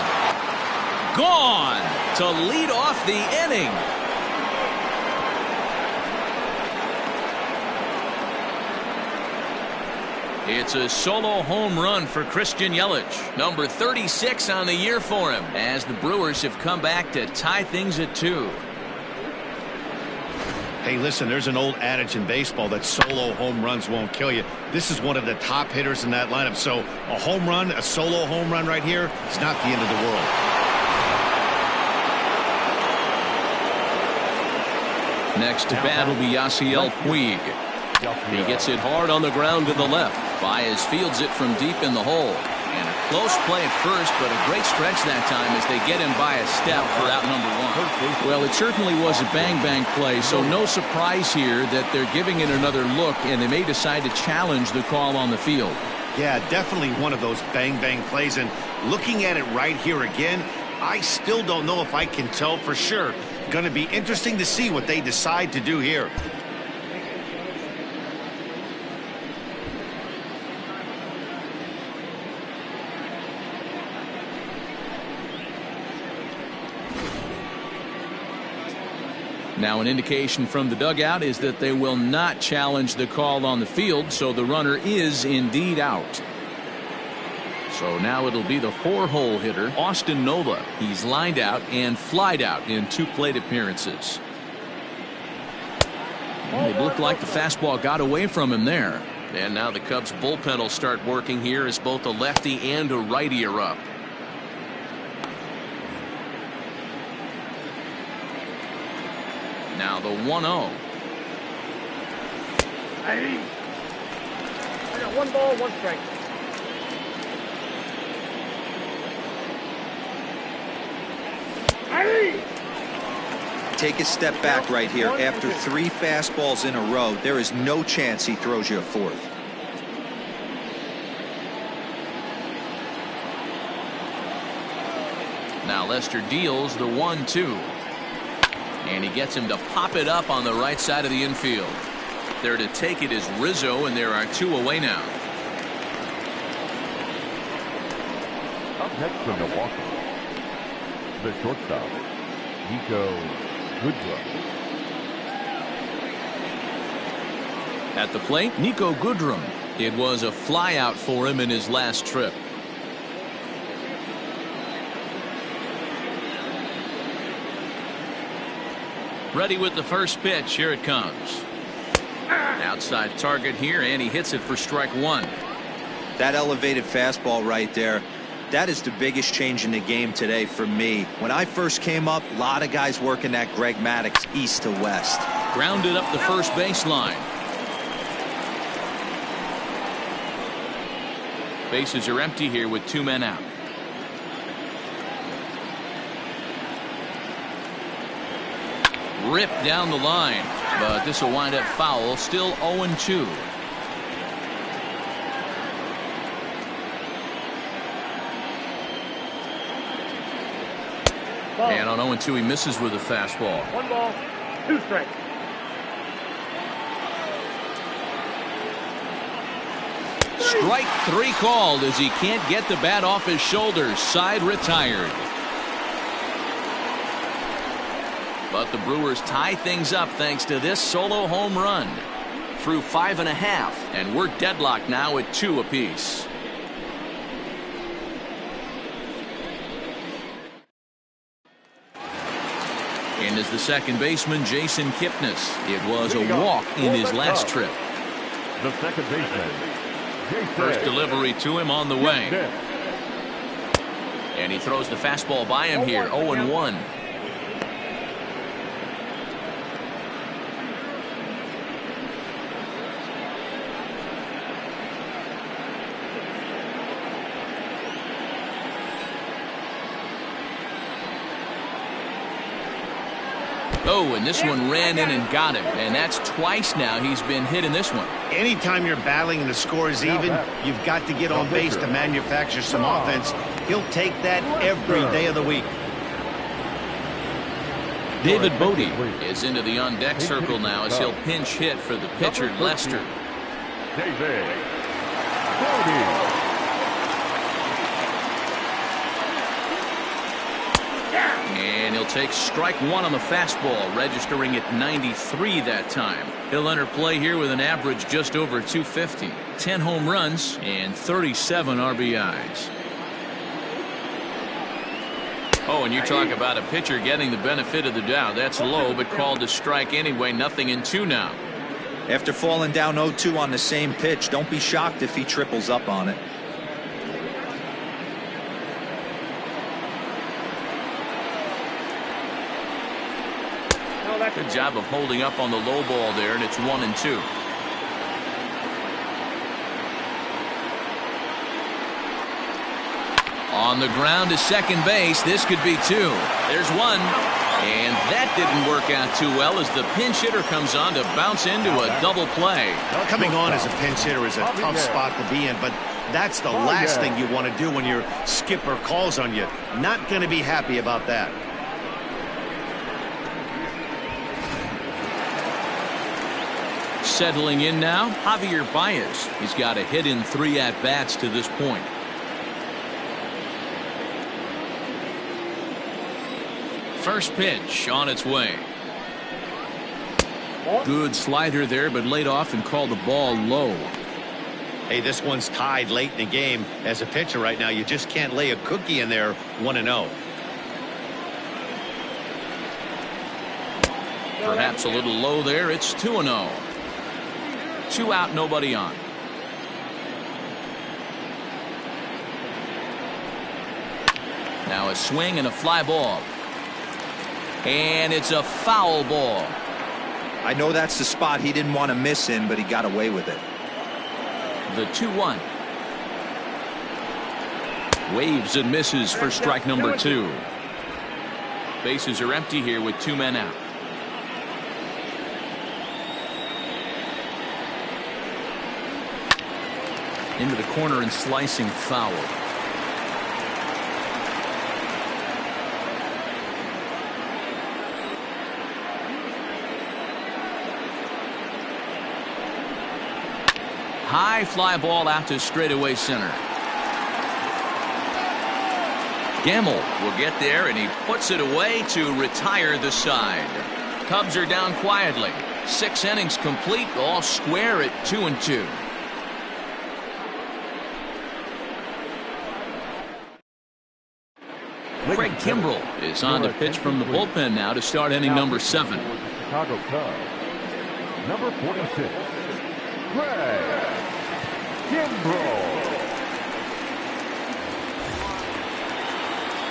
Gone to lead off the inning. It's a solo home run for Christian Yelich, number 36 on the year for him, as the Brewers have come back to tie things at 2. Hey, listen, there's an old adage in baseball that solo home runs won't kill you. This is one of the top hitters in that lineup, so a home run, a solo home run right here, is not the end of the world. Next to bat will be Yasiel Puig. He gets it hard on the ground to the left. Baez fields it from deep in the hole. And a close play at first, but a great stretch that time as they get him by a step for out number one. Well, it certainly was a bang-bang play, so no surprise here that they're giving it another look, and they may decide to challenge the call on the field. Yeah, definitely one of those bang-bang plays, and looking at it right here again, I still don't know if I can tell for sure. Going to be interesting to see what they decide to do here. Now, an indication from the dugout is that they will not challenge the call on the field, so the runner is indeed out. So now it'll be the 4-hole hitter, Austin Nola. He's lined out and flied out in 2 plate appearances. Well, it looked like the fastball got away from him there. And now the Cubs bullpen will start working here as both a lefty and a righty are up. Now the 1-0. I got 1 ball, 1 strike. Take a step back right here. After 3 fastballs in a row, there is no chance he throws you a 4th. Now Lester deals the 1-2. And he gets him to pop it up on the right side of the infield. There to take it is Rizzo, and there are 2 away now. Up next from Milwaukee, the shortstop, Goodrum. At the plate, Nico Goodrum. It was a flyout for him in his last trip. Ready with the first pitch. Here it comes. Outside target here, and he hits it for strike 1. That elevated fastball right there, that is the biggest change in the game today for me. When I first came up, a lot of guys working that Greg Maddux east to west. Grounded up the first baseline. Bases are empty here with 2 men out. Ripped down the line, but this will wind up foul. Still 0-2. And on 0-2 he misses with a fastball. 1 ball, 2 strikes. Strike 3 called as he can't get the bat off his shoulders. Side retired. But the Brewers tie things up thanks to this solo home run. Through 5 1/2, and we're deadlocked now at 2 apiece. And as the second baseman, Jason Kipnis. It was a walk in his last trip. The second baseman, Jason. First delivery to him on the way. And he throws the fastball by him here. 0-1. Oh, and this one ran in and got him, and that's twice now he's been hit in this one. Anytime you're battling and the score is even, you've got to get on base to manufacture some offense. He'll take that every day of the week. David Bodie is into the on-deck circle now as he'll pinch hit for the pitcher, Lester. David Bodie. And he'll take strike 1 on the fastball, registering at 93 that time. He'll enter play here with an average just over 250. 10 home runs and 37 RBIs. Oh, and you talk about a pitcher getting the benefit of the doubt. That's low, but called a strike anyway. 0-2 now. After falling down 0-2 on the same pitch, don't be shocked if he triples up on it. Good job of holding up on the low ball there, and it's 1-2. On the ground to second base. This could be 2. There's 1. And that didn't work out too well as the pinch hitter comes on to bounce into a double play. Coming on as a pinch hitter is a tough spot to be in, but that's the last thing you want to do when your skipper calls on you. Not going to be happy about that. Settling in now, Javier Baez. He's got a hit in 3 at-bats to this point. First pitch on its way. Good slider there, but laid off and called the ball low. Hey, this one's tied late in the game. As a pitcher right now, you just can't lay a cookie in there 1-0. Perhaps a little low there. It's 2-0. 2 out, nobody on. Now a swing and a fly ball. And it's a foul ball. I know that's the spot he didn't want to miss in, but he got away with it. The 2-1. Waves and misses for strike number 2. Bases are empty here with 2 men out. Into the corner and slicing foul. High fly ball out to straightaway center. Gamble will get there, and he puts it away to retire the side. Cubs are down quietly. 6 innings complete, all square at 2-2. Craig Kimbrell is on to pitch from the bullpen now to start inning number 7. Chicago Cubs, number 46, Craig Kimbrell.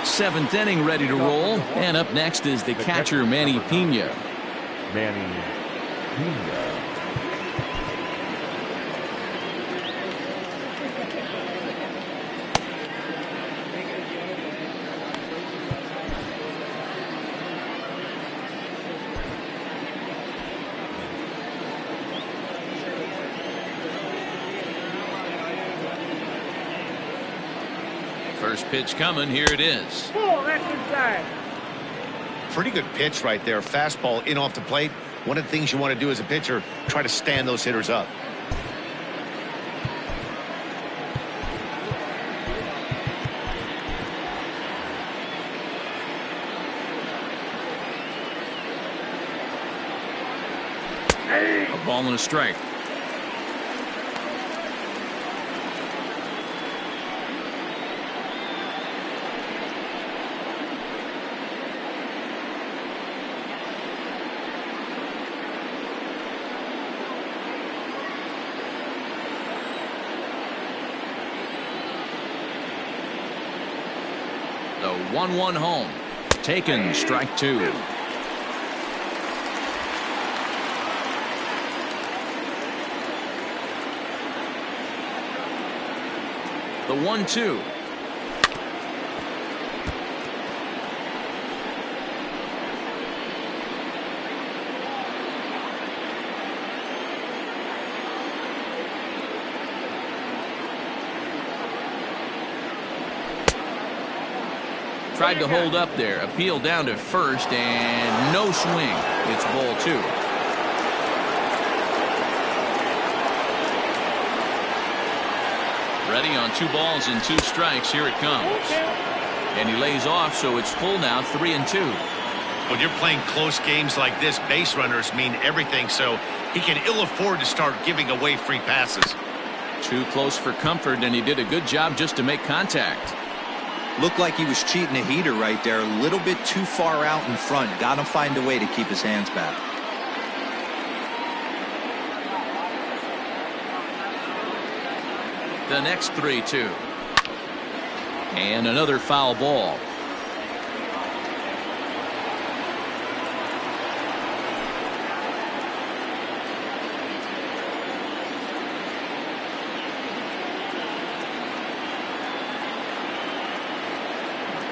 7th inning ready to roll, and up next is the catcher Manny Pena. Manny Pena. First pitch coming. Here it is. Pretty good pitch right there. Fastball in off the plate. One of the things you want to do as a pitcher, try to stand those hitters up. A ball and a strike. The 1-1 home. Taken, strike 2. The 1-2. Tried to hold up there. Appeal down to first, and no swing. It's ball 2. Ready on 2 balls and 2 strikes. Here it comes. And he lays off, so it's full now, 3-2. When you're playing close games like this, base runners mean everything, so he can ill afford to start giving away free passes. Too close for comfort, and he did a good job just to make contact. Looked like he was cheating a heater right there. A little bit too far out in front. Got to find a way to keep his hands back. The next 3-2. And another foul ball.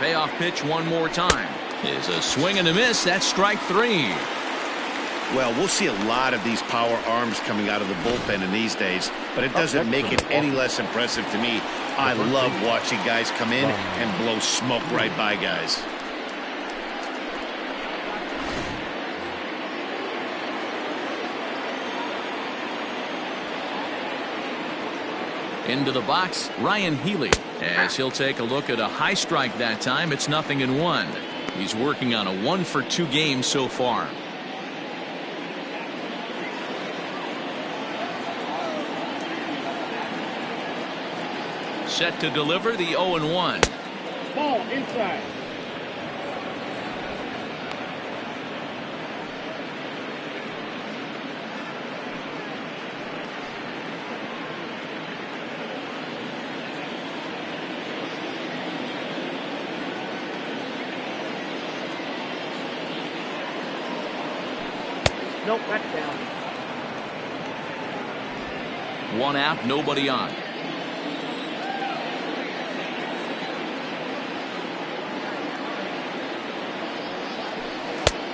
Payoff pitch one more time. Is a swing and a miss. That's strike 3. Well, we'll see a lot of these power arms coming out of the bullpen in these days, but it doesn't make it any less impressive to me. I love watching guys come in and blow smoke right by guys. Into the box, Ryan Healy, as he'll take a look at a high strike that time. It's 0-1. He's working on a 1-for-2 game so far. Set to deliver the 0-1. Ball inside. Nope, that's down. 1 out, nobody on.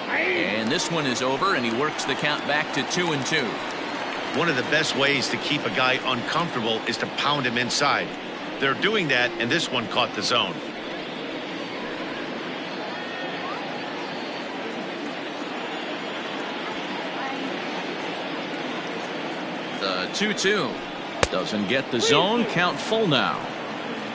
And this one is over, and he works the count back to 2-2. One of the best ways to keep a guy uncomfortable is to pound him inside. They're doing that, and this one caught the zone. The 2-2 doesn't get the zone. Count full now.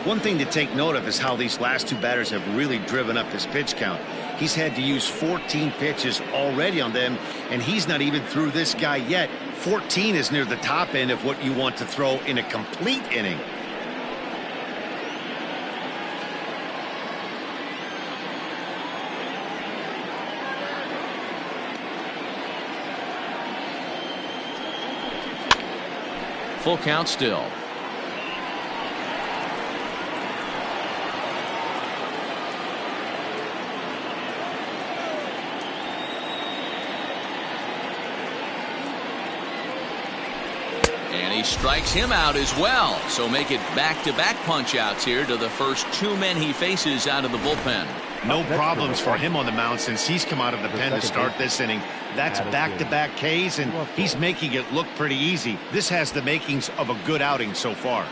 One thing to take note of is how these last 2 batters have really driven up his pitch count. He's had to use 14 pitches already on them, and he's not even through this guy yet. 14 is near the top end of what you want to throw in a complete inning. Full count still. And he strikes him out as well. So make it back-to-back punch-outs here to the first 2 men he faces out of the bullpen. No problems for him on the mound since he's come out of the pen to start this inning. That's back-to-back Ks, and he's making it look pretty easy. This has the makings of a good outing so far.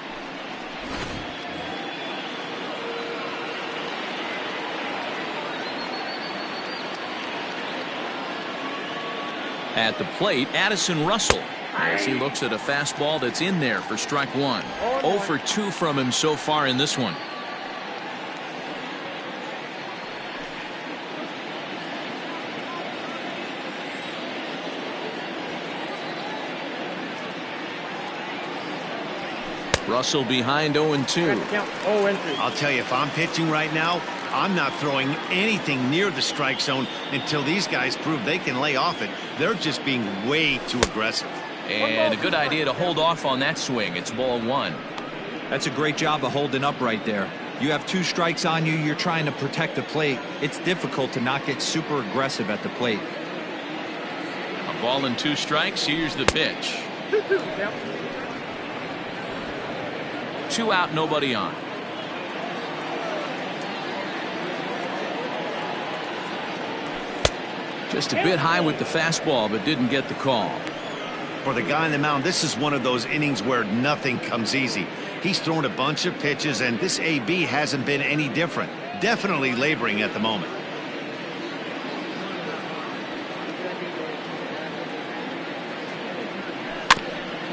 At the plate, Addison Russell, as he looks at a fastball that's in there for strike 1. 0 for 2 from him so far in this one. Russell behind 0-2. I'll tell you, if I'm pitching right now, I'm not throwing anything near the strike zone until these guys prove they can lay off it. They're just being way too aggressive. And a good idea to hold off on that swing. It's ball 1. That's a great job of holding up right there. You have 2 strikes on you. You're trying to protect the plate. It's difficult to not get super aggressive at the plate. A ball and 2 strikes. Here's the pitch. 2 out, nobody on. Just a bit high with the fastball, but didn't get the call. For the guy on the mound, this is one of those innings where nothing comes easy. He's thrown a bunch of pitches, and this AB hasn't been any different. Definitely laboring at the moment.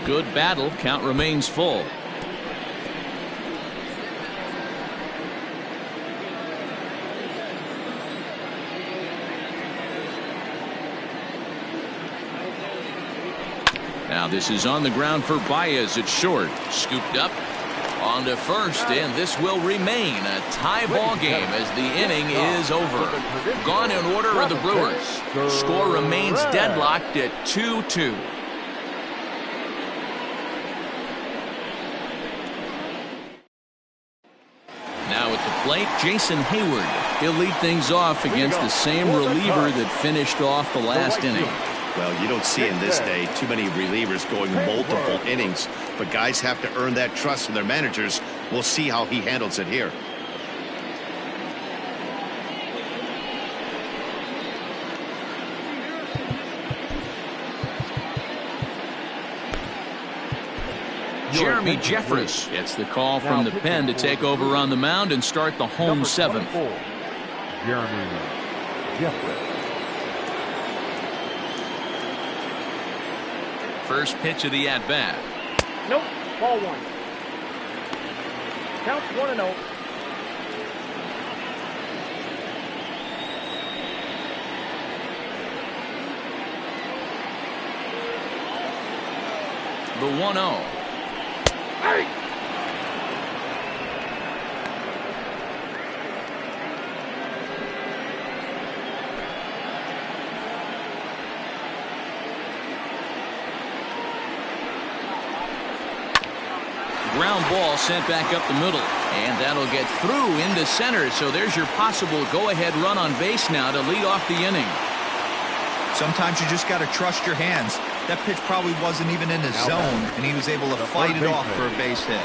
Good battle. Count remains full. Now this is on the ground for Baez at short. Scooped up onto first, and this will remain a tie ball game as the inning is over. Gone in order are the Brewers. Score remains deadlocked at 2-2. Now at the plate, Jason Hayward. He'll lead things off against the same reliever that finished off the last inning. Well, you don't see in this day too many relievers going multiple innings, but guys have to earn that trust from their managers. We'll see how he handles it here. Jeremy Jeffress gets the call from the pen to take over on the mound and start the home seventh. Jeremy Jeffress. First pitch of the at-bat. Nope. Ball one. Count 1-0. The 1-0. Hey! Ground ball sent back up the middle, and that'll get through into center. So there's your possible go-ahead run on base now to lead off the inning. Sometimes you just got to trust your hands. That pitch probably wasn't even in his zone, and he was able to fight it off for a base hit.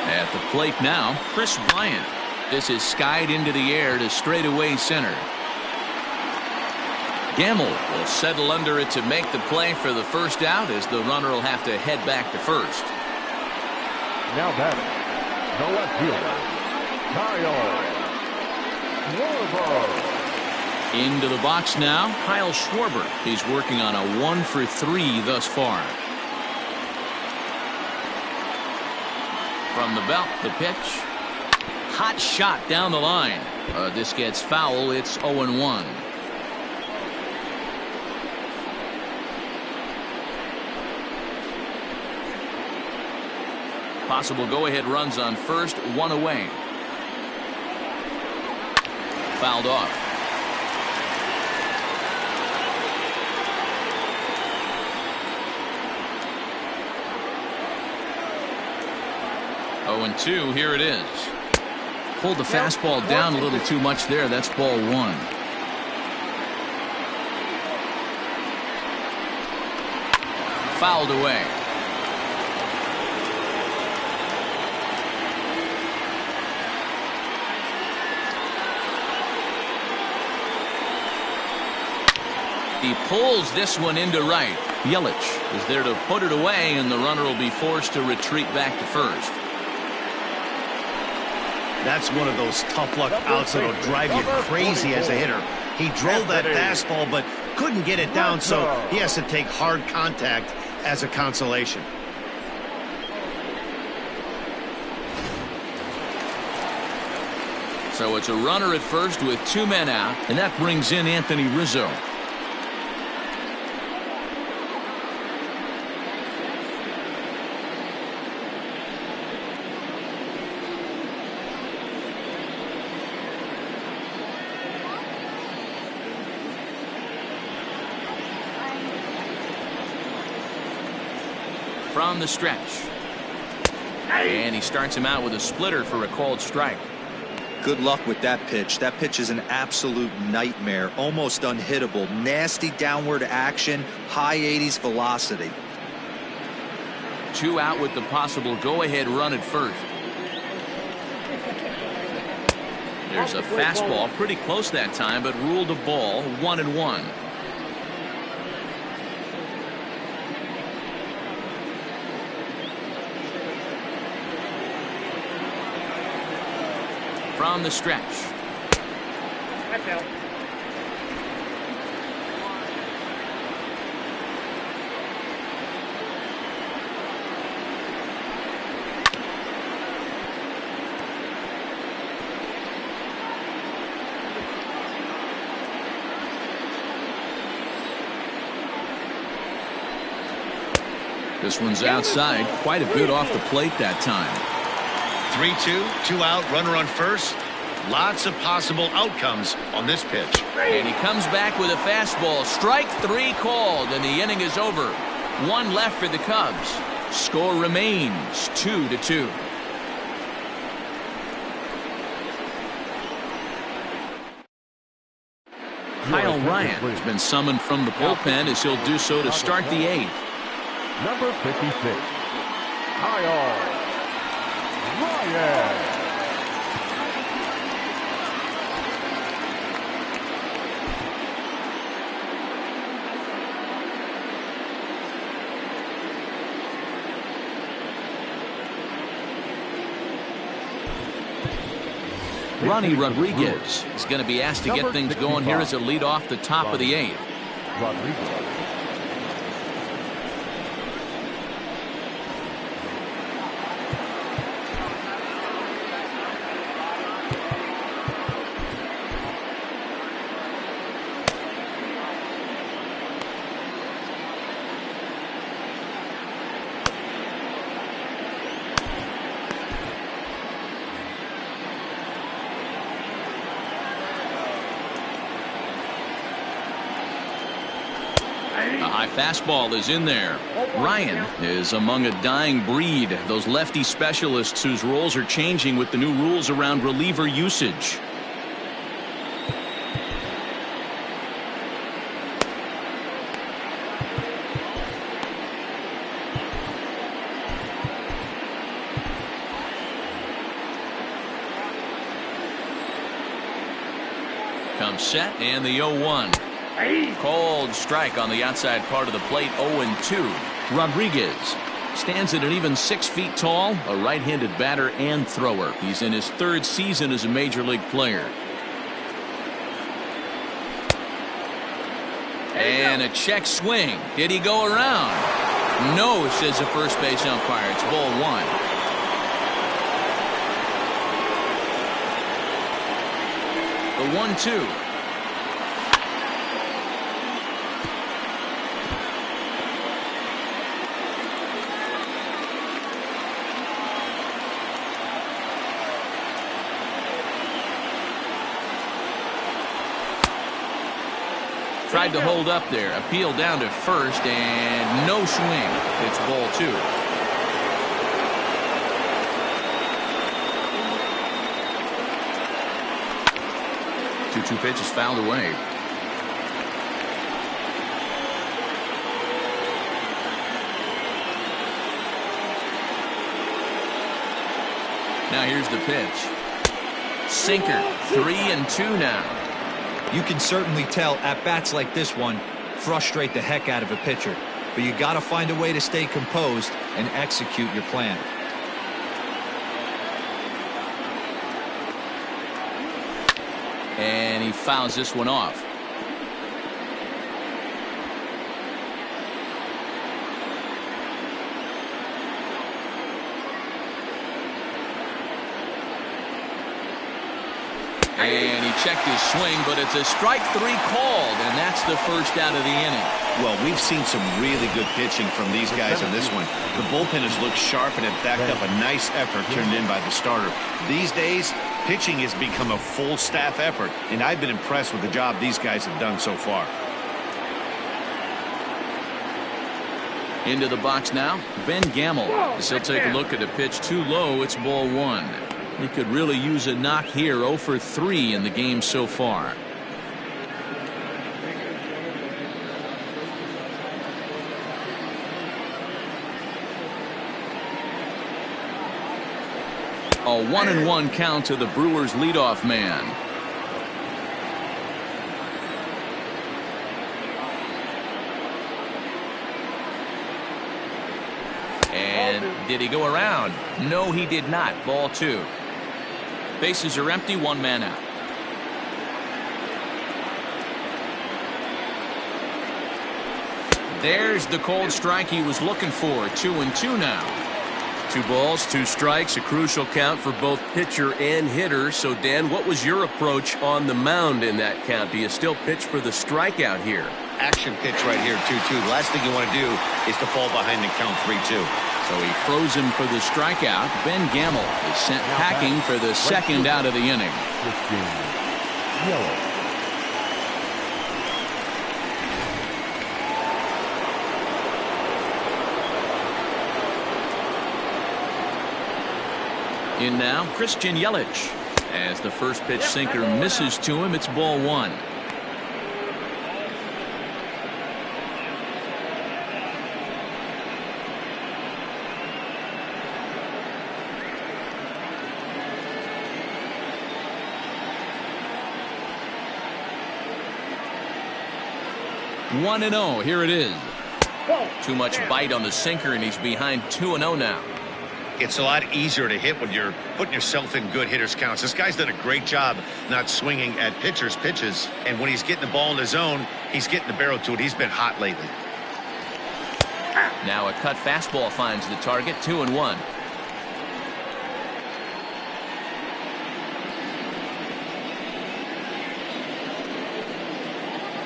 At the plate now, Chris Bryant. This is skied into the air to straightaway center. Gamble will settle under it to make the play for the first out, as the runner will have to head back to first. Now batting, the left fielder, Kyle Schwarber. Into the box now, Kyle Schwarber. He's working on a 1-for-3 thus far. From the belt, the pitch. Hot shot down the line. This gets foul. It's 0-1. Possible go-ahead runs on first, one away. Fouled off. Oh, and 2, here it is. Pulled the fastball down a little too much there. That's ball one. Fouled away. He pulls this one into right. Yelich is there to put it away, and the runner will be forced to retreat back to first. That's one of those tough luck outs that'll drive you crazy as a hitter. He drove that fastball but couldn't get it down, so he has to take hard contact as a consolation. So it's a runner at first with 2 men out, and that brings in Anthony Rizzo. From the stretch. And he starts him out with a splitter for a called strike. Good luck with that pitch. That pitch is an absolute nightmare. Almost unhittable. Nasty downward action. High 80s velocity. 2 out with the possible go-ahead run at first. There's a fastball pretty close that time, but ruled a ball. 1-1. From the stretch. That's out. This one's outside, quite a bit off the plate that time. 3-2, 2 out, runner on first. Lots of possible outcomes on this pitch. And he comes back with a fastball. Strike 3 called, and the inning is over. 1 left for the Cubs. Score remains 2-2. Kyle Ryan has been summoned from the bullpen, as he'll do so to start the 8th. Number 56, Kyle Ryan. Ronnie Rodriguez is going to be asked to get things going here as a lead off the top of the 8th. Rodriguez. A high fastball is in there. Ryan is among a dying breed, those lefty specialists whose roles are changing with the new rules around reliever usage. Comes set and the 0-1. Cold strike on the outside part of the plate, 0-2. Rodriguez stands at an even 6 feet tall, a right-handed batter and thrower. He's in his 3rd season as a major league player. And a check swing. Did he go around? No, says the first base umpire. It's ball 1. The 1-2. Tried to hold up there. Appeal down to first and no swing. It's ball 2. Two pitches fouled away. Now here's the pitch. Sinker. 3-2 now. You can certainly tell at bats like this one frustrate the heck out of a pitcher, but you got to find a way to stay composed and execute your plan. And he fouls this one off. And he checked his swing, but it's a strike 3 called, and that's the first out of the inning. Well, we've seen some really good pitching from these guys in this one. The bullpen has looked sharp and it backed up a nice effort turned in by the starter. These days, pitching has become a full staff effort, and I've been impressed with the job these guys have done so far. Into the box now, Ben Gamble. As he'll take a look at a pitch too low, it's ball 1. He could really use a knock here. 0 for 3 in the game so far. A 1-1 count to the Brewers leadoff man. And did he go around? No, he did not. Ball 2. Bases are empty, 1 man out. There's the cold strike he was looking for. 2-2 now. 2 balls, 2 strikes, a crucial count for both pitcher and hitter. So, Dan, what was your approach on the mound in that count? Do you still pitch for the strikeout here? Action pitch right here, 2-2. The last thing you want to do is to fall behind and count 3-2. So he froze him for the strikeout. Ben Gamble is sent packing for the second out of the inning. Yellow. In now, Christian Yelich. As the first pitch sinker misses to him, it's ball 1. 1-0. Here it is. Too much bite on the sinker, and he's behind 2-0 now. It's a lot easier to hit when you're putting yourself in good hitters counts. This guy's done a great job not swinging at pitchers' pitches, and when he's getting the ball in the zone, he's getting the barrel to it. He's been hot lately. Now a cut fastball finds the target. 2-1.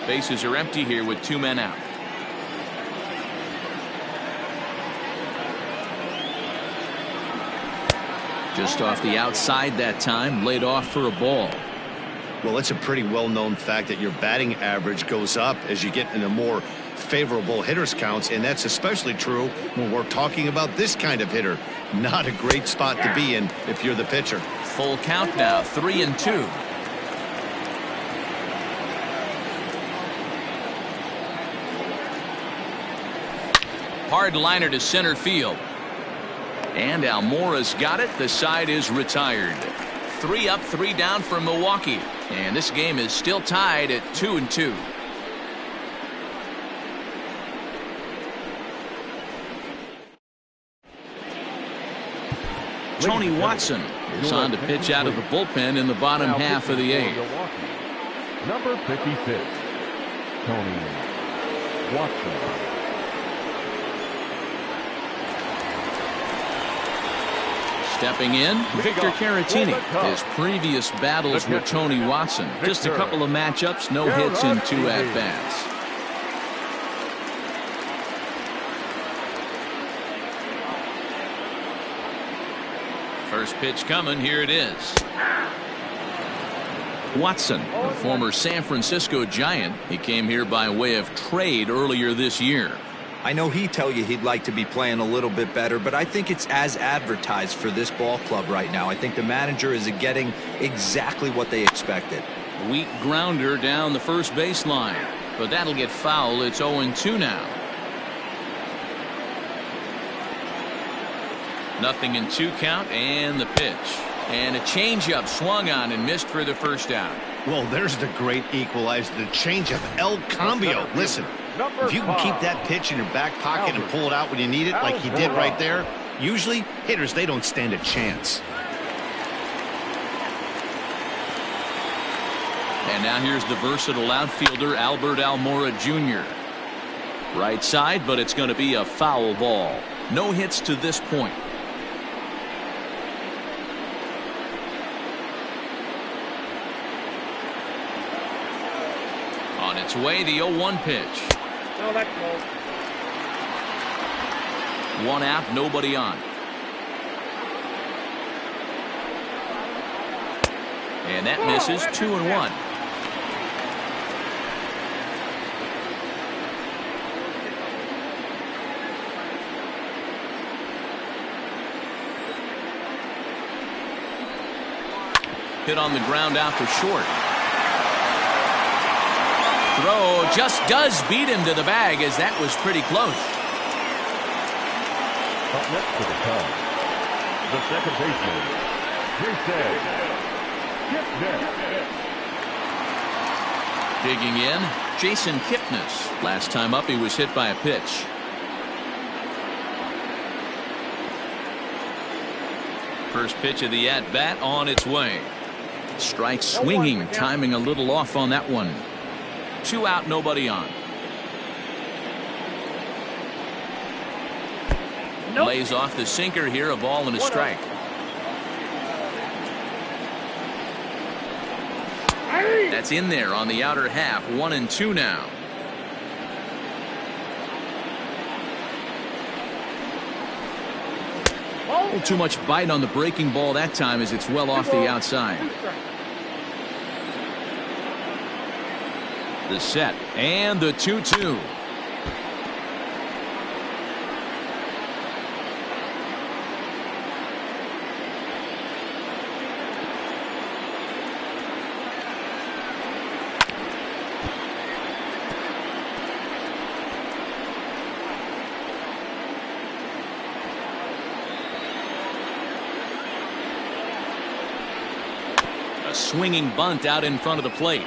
Bases are empty here with 2 men out. Just off the outside that time, laid off for a ball. Well, it's a pretty well-known fact that your batting average goes up as you get into more favorable hitters counts, and that's especially true when we're talking about this kind of hitter. Not a great spot to be in if you're the pitcher. Full count now, 3-2. Hard liner to center field. And Almora's got it. The side is retired. 3 up, 3 down for Milwaukee. And this game is still tied at 2-2. Tony Watson is on to pitch out of the bullpen in the bottom half of the 8th. Number 56, Tony Watson. Stepping in, Victor Caratini. His previous battles with Tony Watson. Just a couple of matchups, no hits and 2 at-bats. First pitch coming, here it is. Watson, a former San Francisco Giant. He came here by way of trade earlier this year. I know he'd tell you he'd like to be playing a little bit better, but I think it's as advertised for this ball club right now. I think the manager is getting exactly what they expected. Weak grounder down the first baseline, but that'll get foul. It's 0-2 now. Nothing in 2 count, and the pitch. And a changeup swung on and missed for the first out. Well, there's the great equalizer, the changeup, El Cambio. Listen, if you can keep that pitch in your back pocket and pull it out when you need it like he did right there, usually hitters, they don't stand a chance. And now here's the versatile outfielder, Albert Almora Jr. Right side, but it's going to be a foul ball. No hits to this point. On its way, the 0-1 pitch. No, that's close. 1 out, nobody on. And that misses. 2-1. Hit on the ground out to short. Throw just does beat him to the bag, as that was pretty close. Up next to the Cubs, the second baseman, Jason Kipnis. Digging in, Jason Kipnis. Last time up, he was hit by a pitch. First pitch of the at-bat on its way. Strike swinging, timing a little off on that one. 2 out, nobody on. Nope. Lays off the sinker here, a ball and a strike. That's in there on the outer half. 1-2 now. A little too much bite on the breaking ball that time, as it's well off the outside. The set and the 2-2. A swinging bunt out in front of the plate.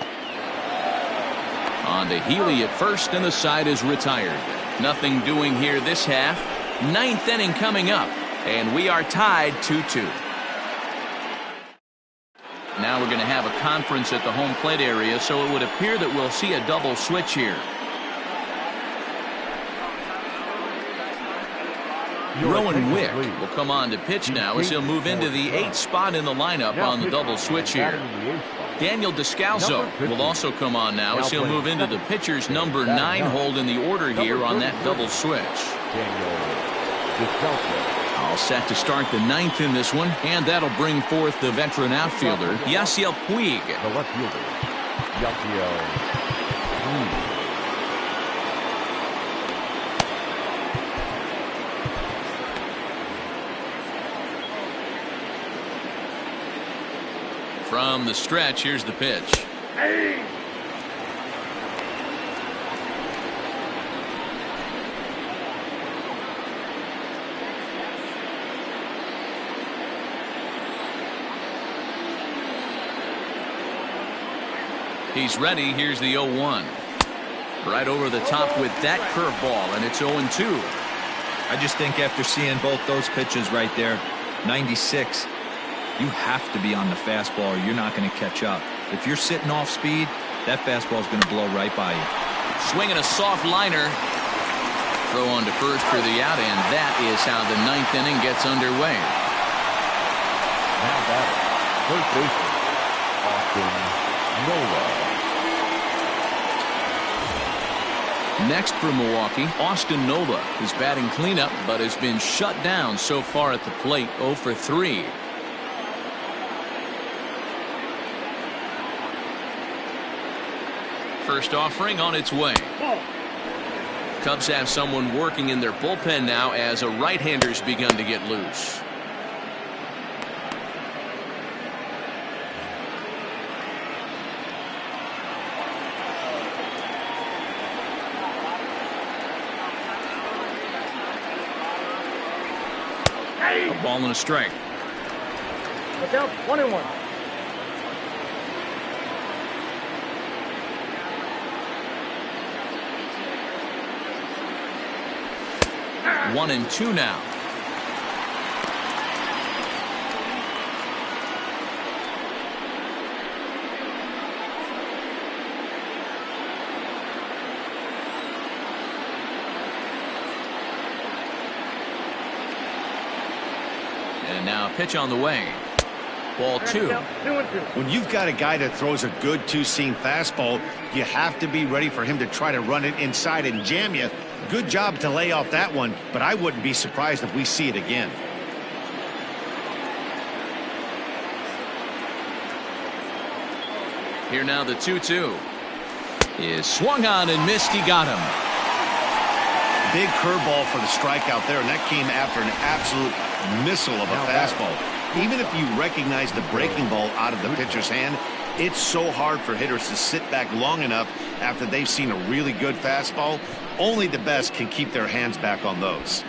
On to Healy at first, and the side is retired. Nothing doing here this half. Ninth inning coming up, and we are tied 2-2. Now we're going to have a conference at the home plate area, so it would appear that we'll see a double switch here. Rowan Wick will come on to pitch now as he'll move into the 8th spot in the lineup on the double switch here. Daniel Descalzo will also come on now as he'll move into the pitcher's number 9 hold in the order here on that double switch. All set to start the 9th in this one, and that'll bring forth the veteran outfielder, Yasiel Puig. The left fielder, Yasiel Puig. From the stretch, here's the pitch. Hey. He's ready. Here's the 0-1. Right over the top with that curveball, and it's 0-2. I just think after seeing both those pitches right there, 96, you have to be on the fastball or you're not going to catch up. If you're sitting off speed, that fastball is going to blow right by you. Swinging a soft liner. Throw on to first for the out, and that is how the 9th inning gets underway. Now batting, first baseman, Austin Nola. Next for Milwaukee, Austin Nola is batting cleanup, but has been shut down so far at the plate, 0 for 3. First offering on its way. Cubs have someone working in their bullpen now as a right-hander's begun to get loose. A ball and a strike. Look out, 1-1. One and two now. And now a pitch on the way. Ball 2. 2-2. When you've got a guy that throws a good two-seam fastball, you have to be ready for him to try to run it inside and jam you. Good job to lay off that one, but I wouldn't be surprised if we see it again. Here now the 2-2 is swung on and missed. He got him. Big curveball for the strikeout there, and that came after an absolute missile of a fastball. Even if you recognize the breaking ball out of the pitcher's hand, it's so hard for hitters to sit back long enough after they've seen a really good fastball. Only the best can keep their hands back on those.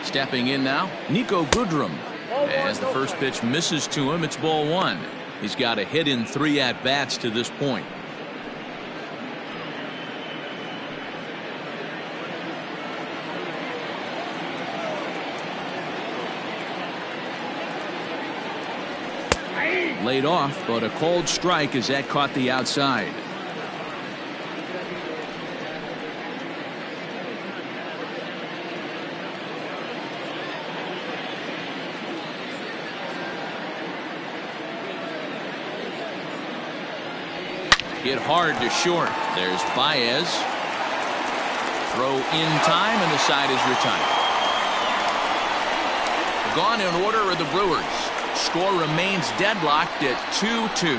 Stepping in now, Nico Goodrum. As the first pitch misses to him, it's ball 1. He's got a hit in 3 at-bats to this point. Laid off, but a cold strike as that caught the outside. Hit hard to short. There's Baez. Throw in time, and the side is retired. Gone in order are the Brewers. Score remains deadlocked at 2-2.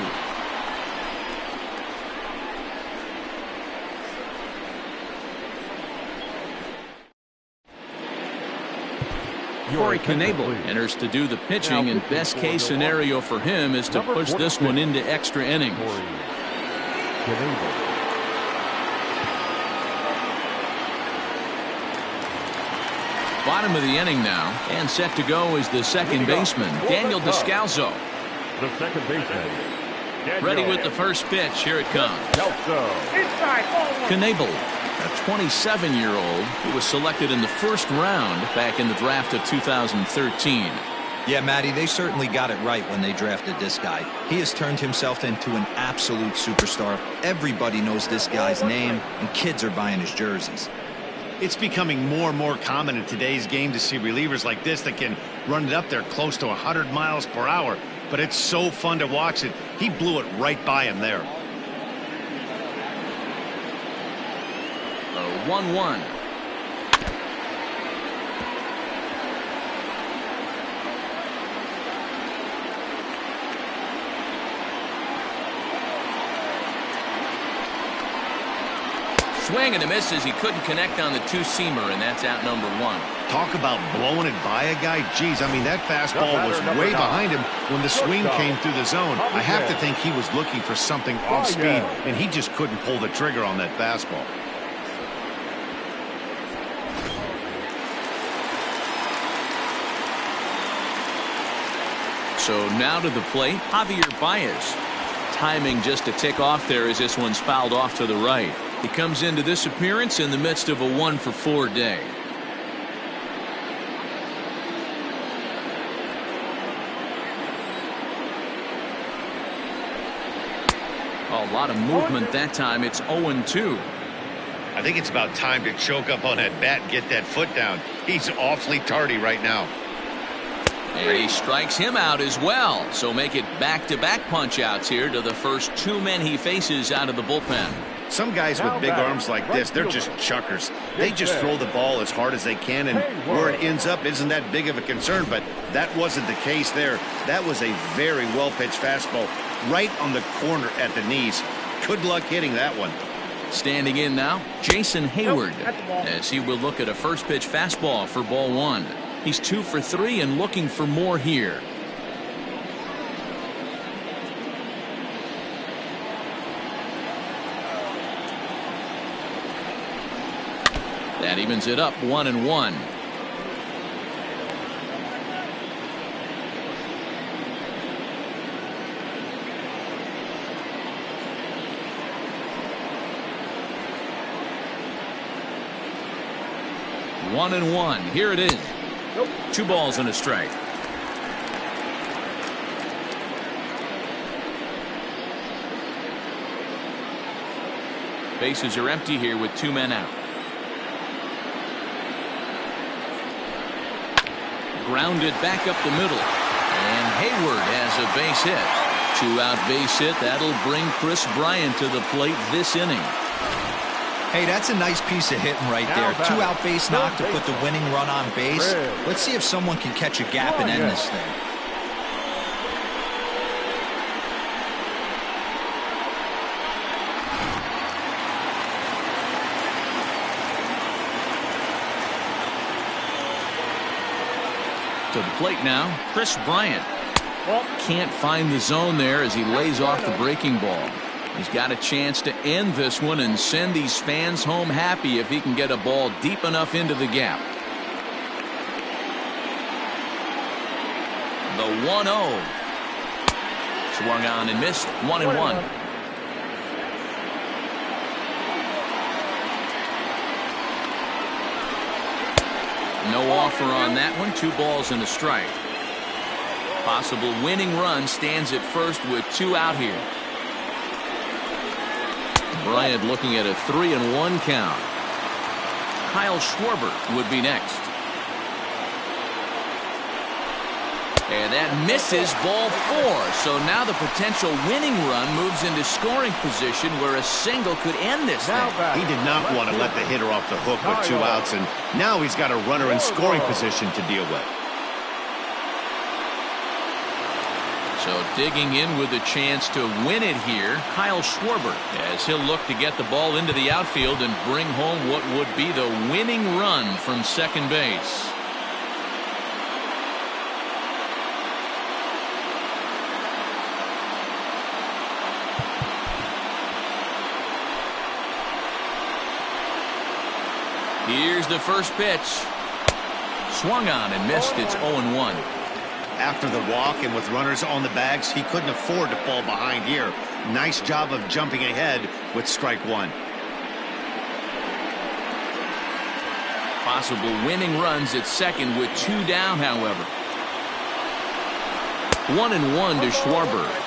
Corey Knebel enters to do the pitching, and best case scenario for him is to push this one into extra innings. Bottom of the inning now, and set to go is the second baseman, Daniel Descalso. The second baseman. Ready with the first pitch. Here it comes. Knebel, a 27-year-old who was selected in the first round back in the draft of 2013. Yeah, Matty, they certainly got it right when they drafted this guy. He has turned himself into an absolute superstar. Everybody knows this guy's name, and kids are buying his jerseys. It's becoming more and more common in today's game to see relievers like this that can run it up there close to 100 miles per hour. But it's so fun to watch it. He blew it right by him there. 1-1. Swing and a miss as he couldn't connect on the two-seamer, and that's out number 1. Talk about blowing it by a guy. Geez, I mean, that fastball was way behind him when the swing came through the zone. I have to think he was looking for something off speed, and he just couldn't pull the trigger on that fastball. So now to the plate, Javier Baez. Timing just a tick off there as this one's fouled off to the right. He comes into this appearance in the midst of a 1-for-4 day. A lot of movement that time. It's 0-2. I think it's about time to choke up on that bat and get that foot down. He's awfully tardy right now. And he strikes him out as well. So make it back-to-back punch-outs here to the first 2 men he faces out of the bullpen. Some guys with big arms like this, they're just chuckers. They just throw the ball as hard as they can, and where it ends up isn't that big of a concern, but that wasn't the case there. That was a very well-pitched fastball right on the corner at the knees. Good luck hitting that one. Standing in now, Jason Hayward, as he will look at a first-pitch fastball for ball 1. He's 2 for 3 and looking for more here. That evens it up 1-1. One and one. Here it is. 2 balls and a strike. Bases are empty here with 2 men out. Grounded back up the middle. And Hayward has a base hit. 2-out base hit. That'll bring Chris Bryant to the plate this inning. Hey, that's a nice piece of hitting right there. 2-out base knock to put the winning run on base. Let's see if someone can catch a gap and end this thing. To the plate now, Chris Bryant. Can't find the zone there as he lays off the breaking ball. He's got a chance to end this one and send these fans home happy if he can get a ball deep enough into the gap. The 1-0. Swung on and missed. 1-1. No offer on that one. 2 balls and a strike. Possible winning run stands at first with 2 out here. Bryant looking at a 3-1 count. Kyle Schwarber would be next. And that misses ball 4. So now the potential winning run moves into scoring position where a single could end this thing. He did not want to let the hitter off the hook with 2 outs, and now he's got a runner in scoring position to deal with. So digging in with a chance to win it here, Kyle Schwarber, as he'll look to get the ball into the outfield and bring home what would be the winning run from second base. Here's the first pitch. Swung on and missed. It's 0-1. After the walk and with runners on the bags, he couldn't afford to fall behind here. Nice job of jumping ahead with strike one. Possible winning runs at second with 2 down, however. 1-1 to Schwarber.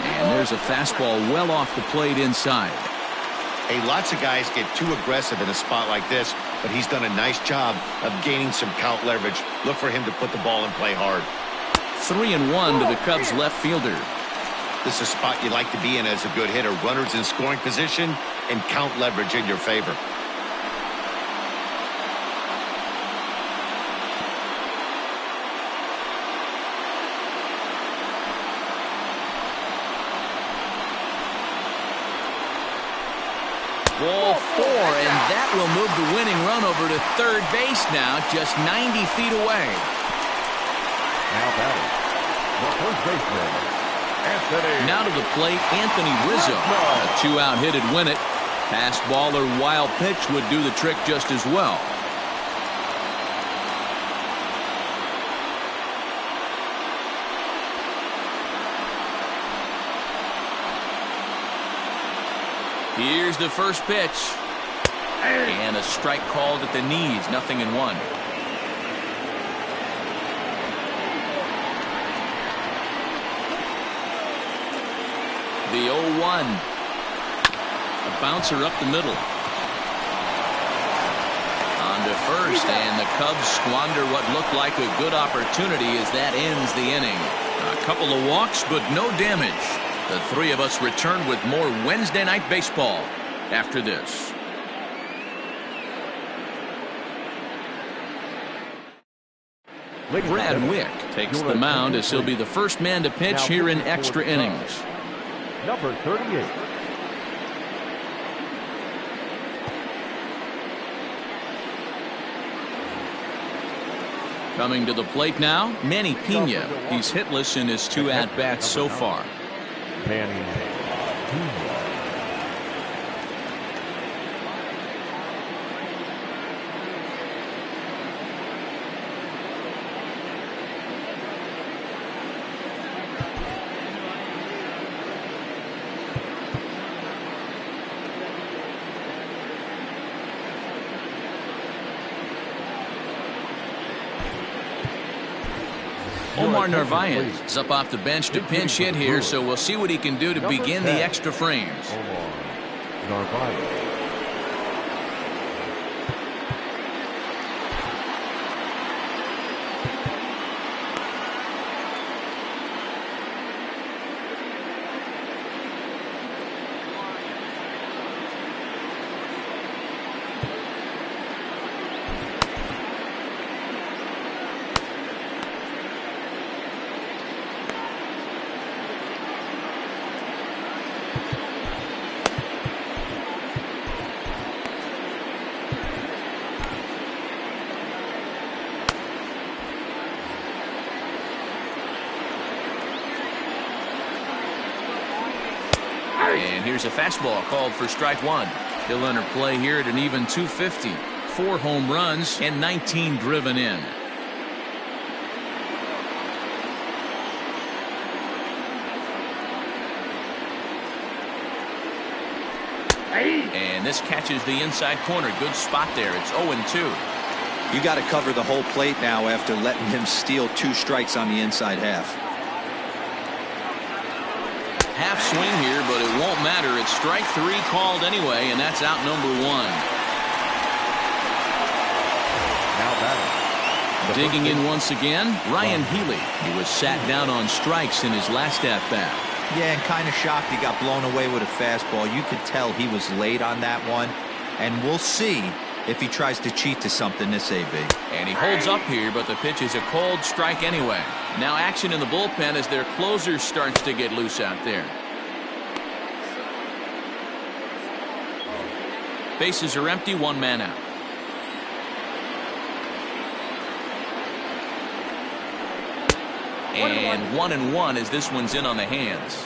And there's a fastball well off the plate inside. Hey, lots of guys get too aggressive in a spot like this, but he's done a nice job of gaining some count leverage. Look for him to put the ball in play hard. 3-1 to the Cubs left fielder. This is a spot you like to be in as a good hitter. Runners in scoring position and count leverage in your favor. Ball 4, and that will move the winning run over to third base now, just 90 feet away. Now batting, the first baseman, Anthony. Now to the plate, Anthony Rizzo. A 2-out hit'd win it. Pass ball or wild pitch would do the trick just as well. Here's the first pitch. And a strike called at the knees. 0-1. The 0-1. A bouncer up the middle. On to first, and the Cubs squander what looked like a good opportunity as that ends the inning. A couple of walks, but no damage. The three of us return with more Wednesday Night Baseball after this. Brad Wick takes the mound as he'll be the first man to pitch here in extra innings. Number 38. Coming to the plate now, Manny Pena. He's hitless in his 2 at-bats so far. Omar Narvaez is up off the bench to pinch hit here, so we'll see what he can do to begin the extra frames. Omar Narvaez. And here's a fastball called for strike one. He'll enter play here at an even 250. 4 home runs and 19 driven in. And this catches the inside corner. Good spot there. It's 0-2. You got to cover the whole plate now after letting him steal 2 strikes on the inside half. Half swing here, but it won't matter. It's strike 3 called anyway, and that's out number 1. Now batting. Digging in once again, Ryan Healy. He was sat down on strikes in his last at-bat. Yeah, and kind of shocked he got blown away with a fastball. You could tell he was late on that one. And we'll see if he tries to cheat to something this AB. And he holds up here, but the pitch is a cold strike anyway. Now action in the bullpen as their closer starts to get loose out there. Bases are empty, 1 man out. And 1-1 as this one's in on the hands.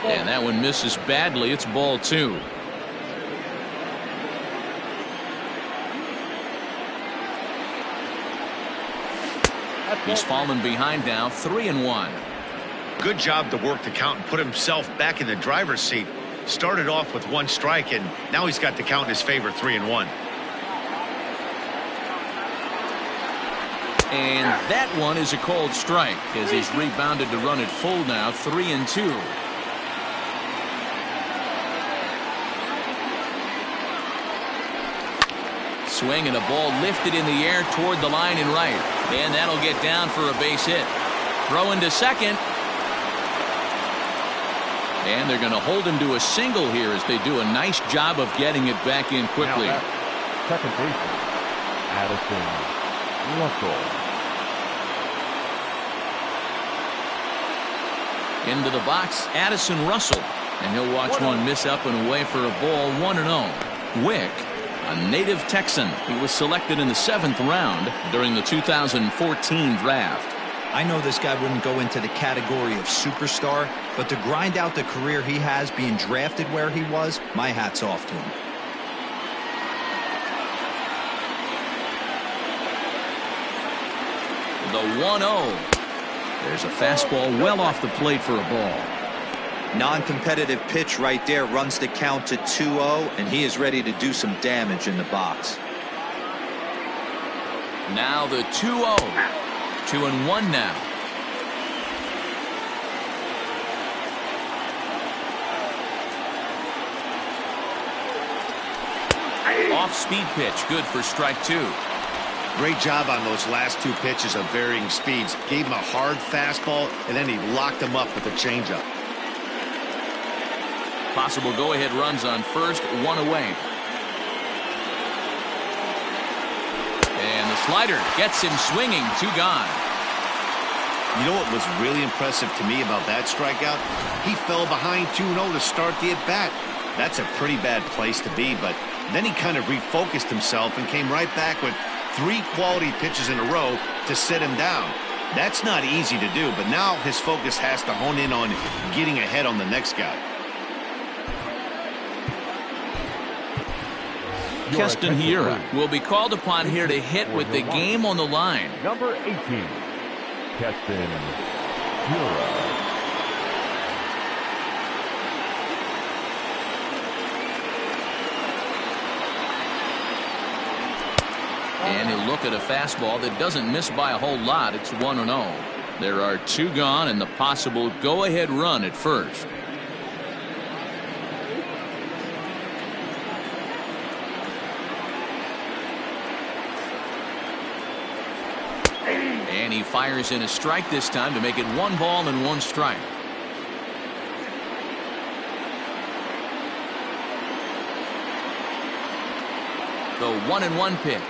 And that one misses badly. It's ball 2. He's fallen behind now, 3-1. Good job to work the count and put himself back in the driver's seat. Started off with 1 strike, and now he's got the count in his favor, 3-1. And that one is a called strike as he's rebounded to run it full now, 3-2. Swing and a ball lifted in the air toward the line and right. And that'll get down for a base hit. Throw into second. And they're going to hold him to a single here as they do a nice job of getting it back in quickly. Second baseman, Addison Russell. Into the box, Addison Russell. And he'll watch one miss up and away for a ball, 1-0. Wick, a native Texan. He was selected in the 7th round during the 2014 draft. I know this guy wouldn't go into the category of superstar, but to grind out the career he has being drafted where he was, my hat's off to him. The 1-0. There's a fastball well off the plate for a ball. Non-competitive pitch right there runs the count to 2-0, and he is ready to do some damage in the box. Now the 2-0. 2-1 now. Off-speed pitch, good for strike 2. Great job on those last 2 pitches of varying speeds. Gave him a hard fastball, and then he locked him up with a changeup. Possible go-ahead runs on first, 1 away. And the slider gets him swinging, 2 gone. You know what was really impressive to me about that strikeout? He fell behind 2-0 to start the at-bat. That's a pretty bad place to be, but then he kind of refocused himself and came right back with 3 quality pitches in a row to sit him down. That's not easy to do, but now his focus has to hone in on getting ahead on the next guy. Keston Hiura will be called upon here to hit with the game on the line. Number 18, Keston Hiura. And he'll look at a fastball that doesn't miss by a whole lot. It's 1-0. There are 2 gone and the possible go-ahead run at first. And he fires in a strike this time to make it 1 ball and 1 strike. The 1-1 pitch.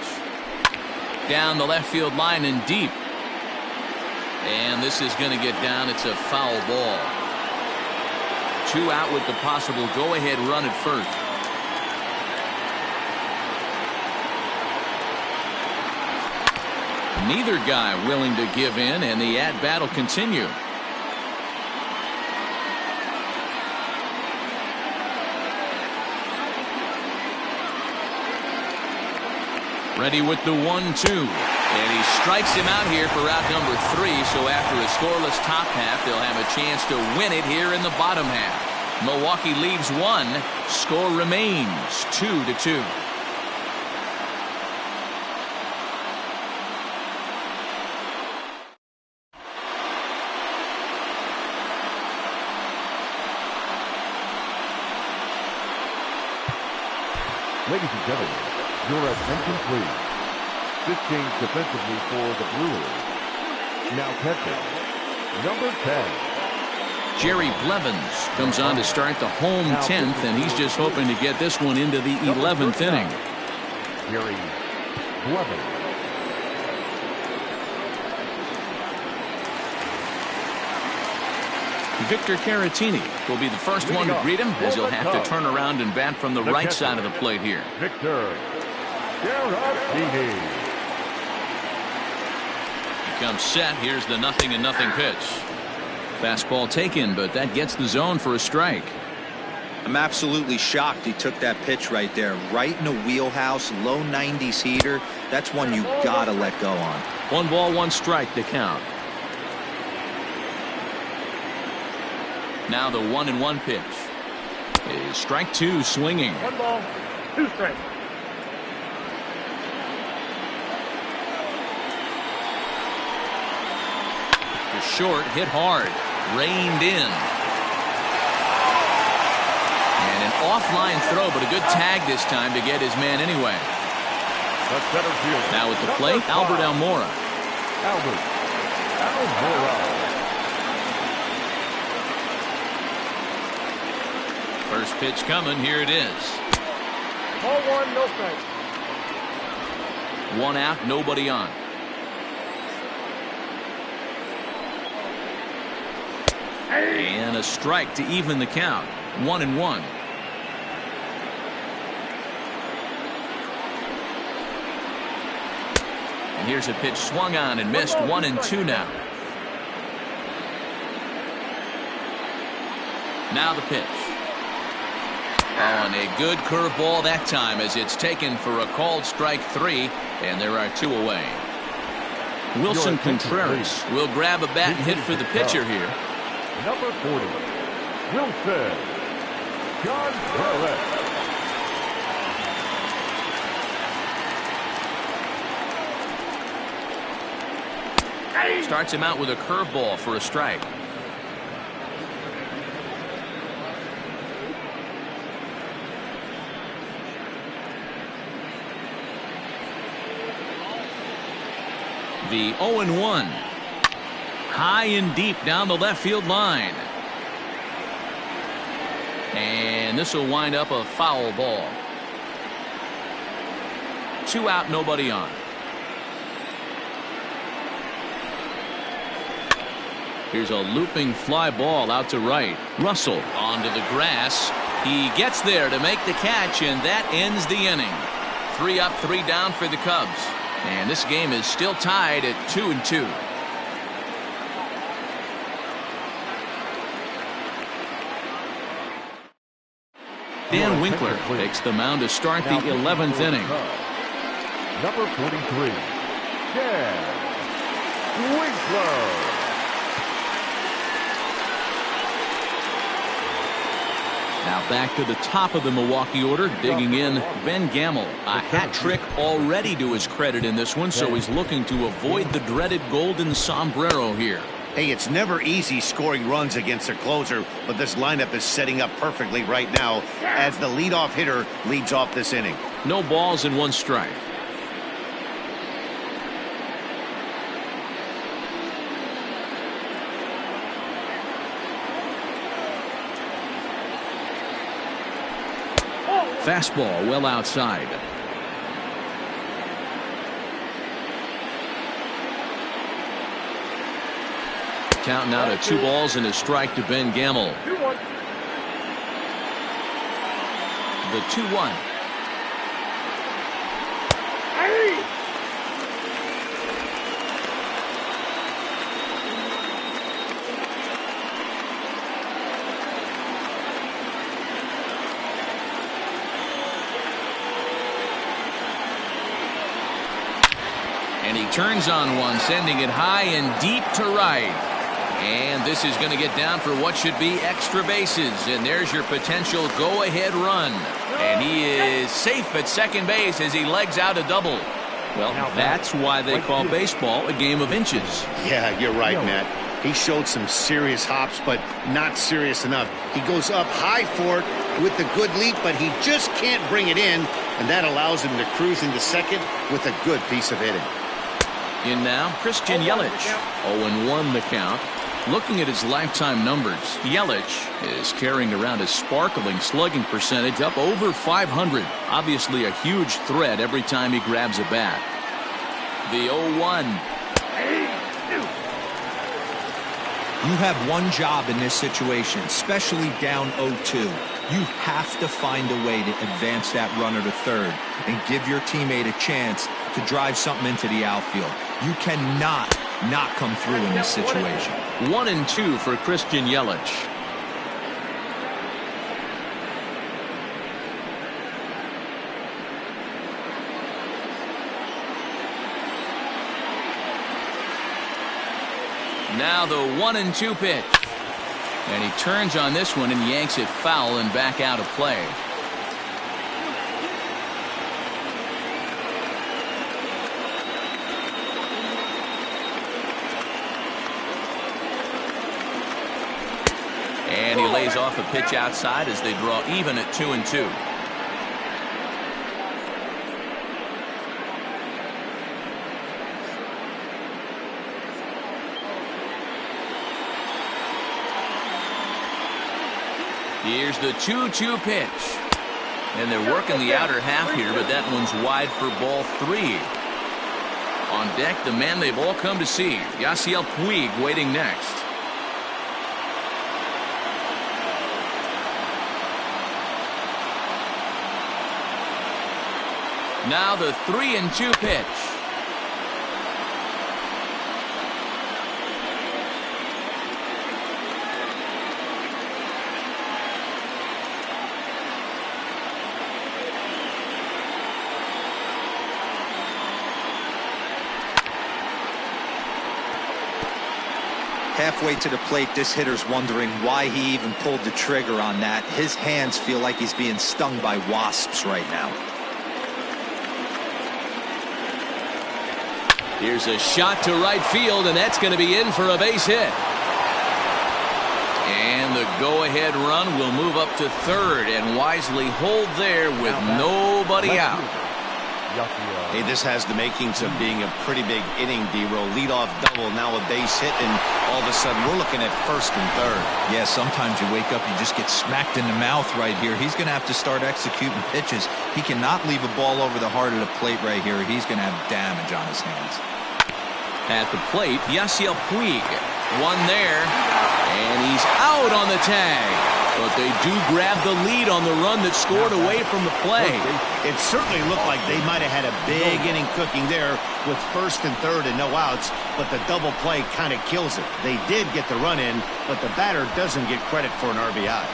Down the left field line and deep. And this is going to get down. It's a foul ball. 2 out with the possible go-ahead run at first. Neither guy willing to give in, and the at-bat will continue. Ready with the 1-2. And he strikes him out here for out number 3. So after a scoreless top half, they'll have a chance to win it here in the bottom half. Milwaukee leaves 1. Score remains 2-2. Ladies and gentlemen, your attention please. This change defensively for the Brewers. Now catching, number 10. Jerry Blevins comes on to start the home 10th, and he's just hoping to get this one into the 11th inning. Jerry Blevins. Victor Caratini will be the first one to greet him, as he'll have to turn around and bat from the right side of the plate here. Victor Caratini. He comes set. Here's the 0-0 pitch. Fastball taken, but that gets the zone for a strike. I'm absolutely shocked he took that pitch right there. Right in a wheelhouse, low 90s heater. That's one you gotta let go on. 1 ball, 1 strike to count. Now the 1-1 pitch is strike 2 swinging. 1 ball, 2 strikes. To short, hit hard, reined in. And an offline throw, but a good tag this time to get his man anyway. Now at the plate, Albert Almora. Albert Almora. First pitch coming. Here it is. Ball 1, no strikes. 1 out, nobody on. And a strike to even the count. 1-1. And here's a pitch swung on and missed. 1-2 now. Now the pitch. Oh, and a good curveball that time, as it's taken for a called strike 3, and there are 2 away. Wilson Contreras will grab a bat and hit for the pitcher here. Number 40, Wilson Contreras. Starts him out with a curveball for a strike. The 0-1. High and deep down the left field line. And this will wind up a foul ball. 2 out, nobody on. Here's a looping fly ball out to right. Russell onto the grass. He gets there to make the catch, and that ends the inning. 3 up, 3 down for the Cubs. And this game is still tied at 2-2. Dan Winkler takes the mound to start the 11th inning. Number 43, Dan Winkler. Now back to the top of the Milwaukee order, digging in Ben Gamel. A hat trick already to his credit in this one, so he's looking to avoid the dreaded golden sombrero here. Hey, it's never easy scoring runs against a closer, but this lineup is setting up perfectly right now as the leadoff hitter leads off this inning. No balls and 1 strike. Fastball well outside. Count now to 2 balls and a strike to Ben Gamel. 2-1. The 2-1. And he turns on one, sending it high and deep to right. And this is going to get down for what should be extra bases. And there's your potential go-ahead run. And he is safe at second base as he legs out a double. Well, that's why they call baseball a game of inches. Yeah, you're right, Matt. He showed some serious hops, but not serious enough. He goes up high for it with the good leap, but he just can't bring it in. And that allows him to cruise into second with a good piece of hitting. In now, Christian Yelich. 0-1 the count. Looking at his lifetime numbers, Yelich is carrying around a sparkling slugging percentage up over 500. Obviously a huge threat every time he grabs a bat. The 0-1. You have one job in this situation, especially down 0-2. You have to find a way to advance that runner to third and give your teammate a chance to drive something into the outfield. You cannot not come through in this situation. 1-2 for Christian Yelich. Now the 1-2 pitch. And he turns on this one and yanks it foul and back out of play. And he lays off a pitch outside as they draw even at 2-2. Here's the 2-2 pitch. And they're working the outer half here, but that one's wide for ball 3. On deck, the man they've all come to see, Yasiel Puig, waiting next. Now the 3-2 pitch. Halfway to the plate, this hitter's wondering why he even pulled the trigger on that. His hands feel like he's being stung by wasps right now. Here's a shot to right field, and that's going to be in for a base hit. And the go-ahead run will move up to third and wisely hold there with nobody out. Hey, this has the makings of being a pretty big inning, D-Roll. Leadoff double, now a base hit, and all of a sudden we're looking at first and third. Yeah, sometimes you wake up, you just get smacked in the mouth right here. He's going to have to start executing pitches. He cannot leave a ball over the heart of the plate right here. He's going to have damage on his hands. At the plate, Yasiel Puig. One there, and he's out on the tag. But they do grab the lead on the run that scored away from the play. It certainly looked like they might have had a big inning cooking there with first and third and no outs, but the double play kind of kills it. They did get the run in, but the batter doesn't get credit for an RBI.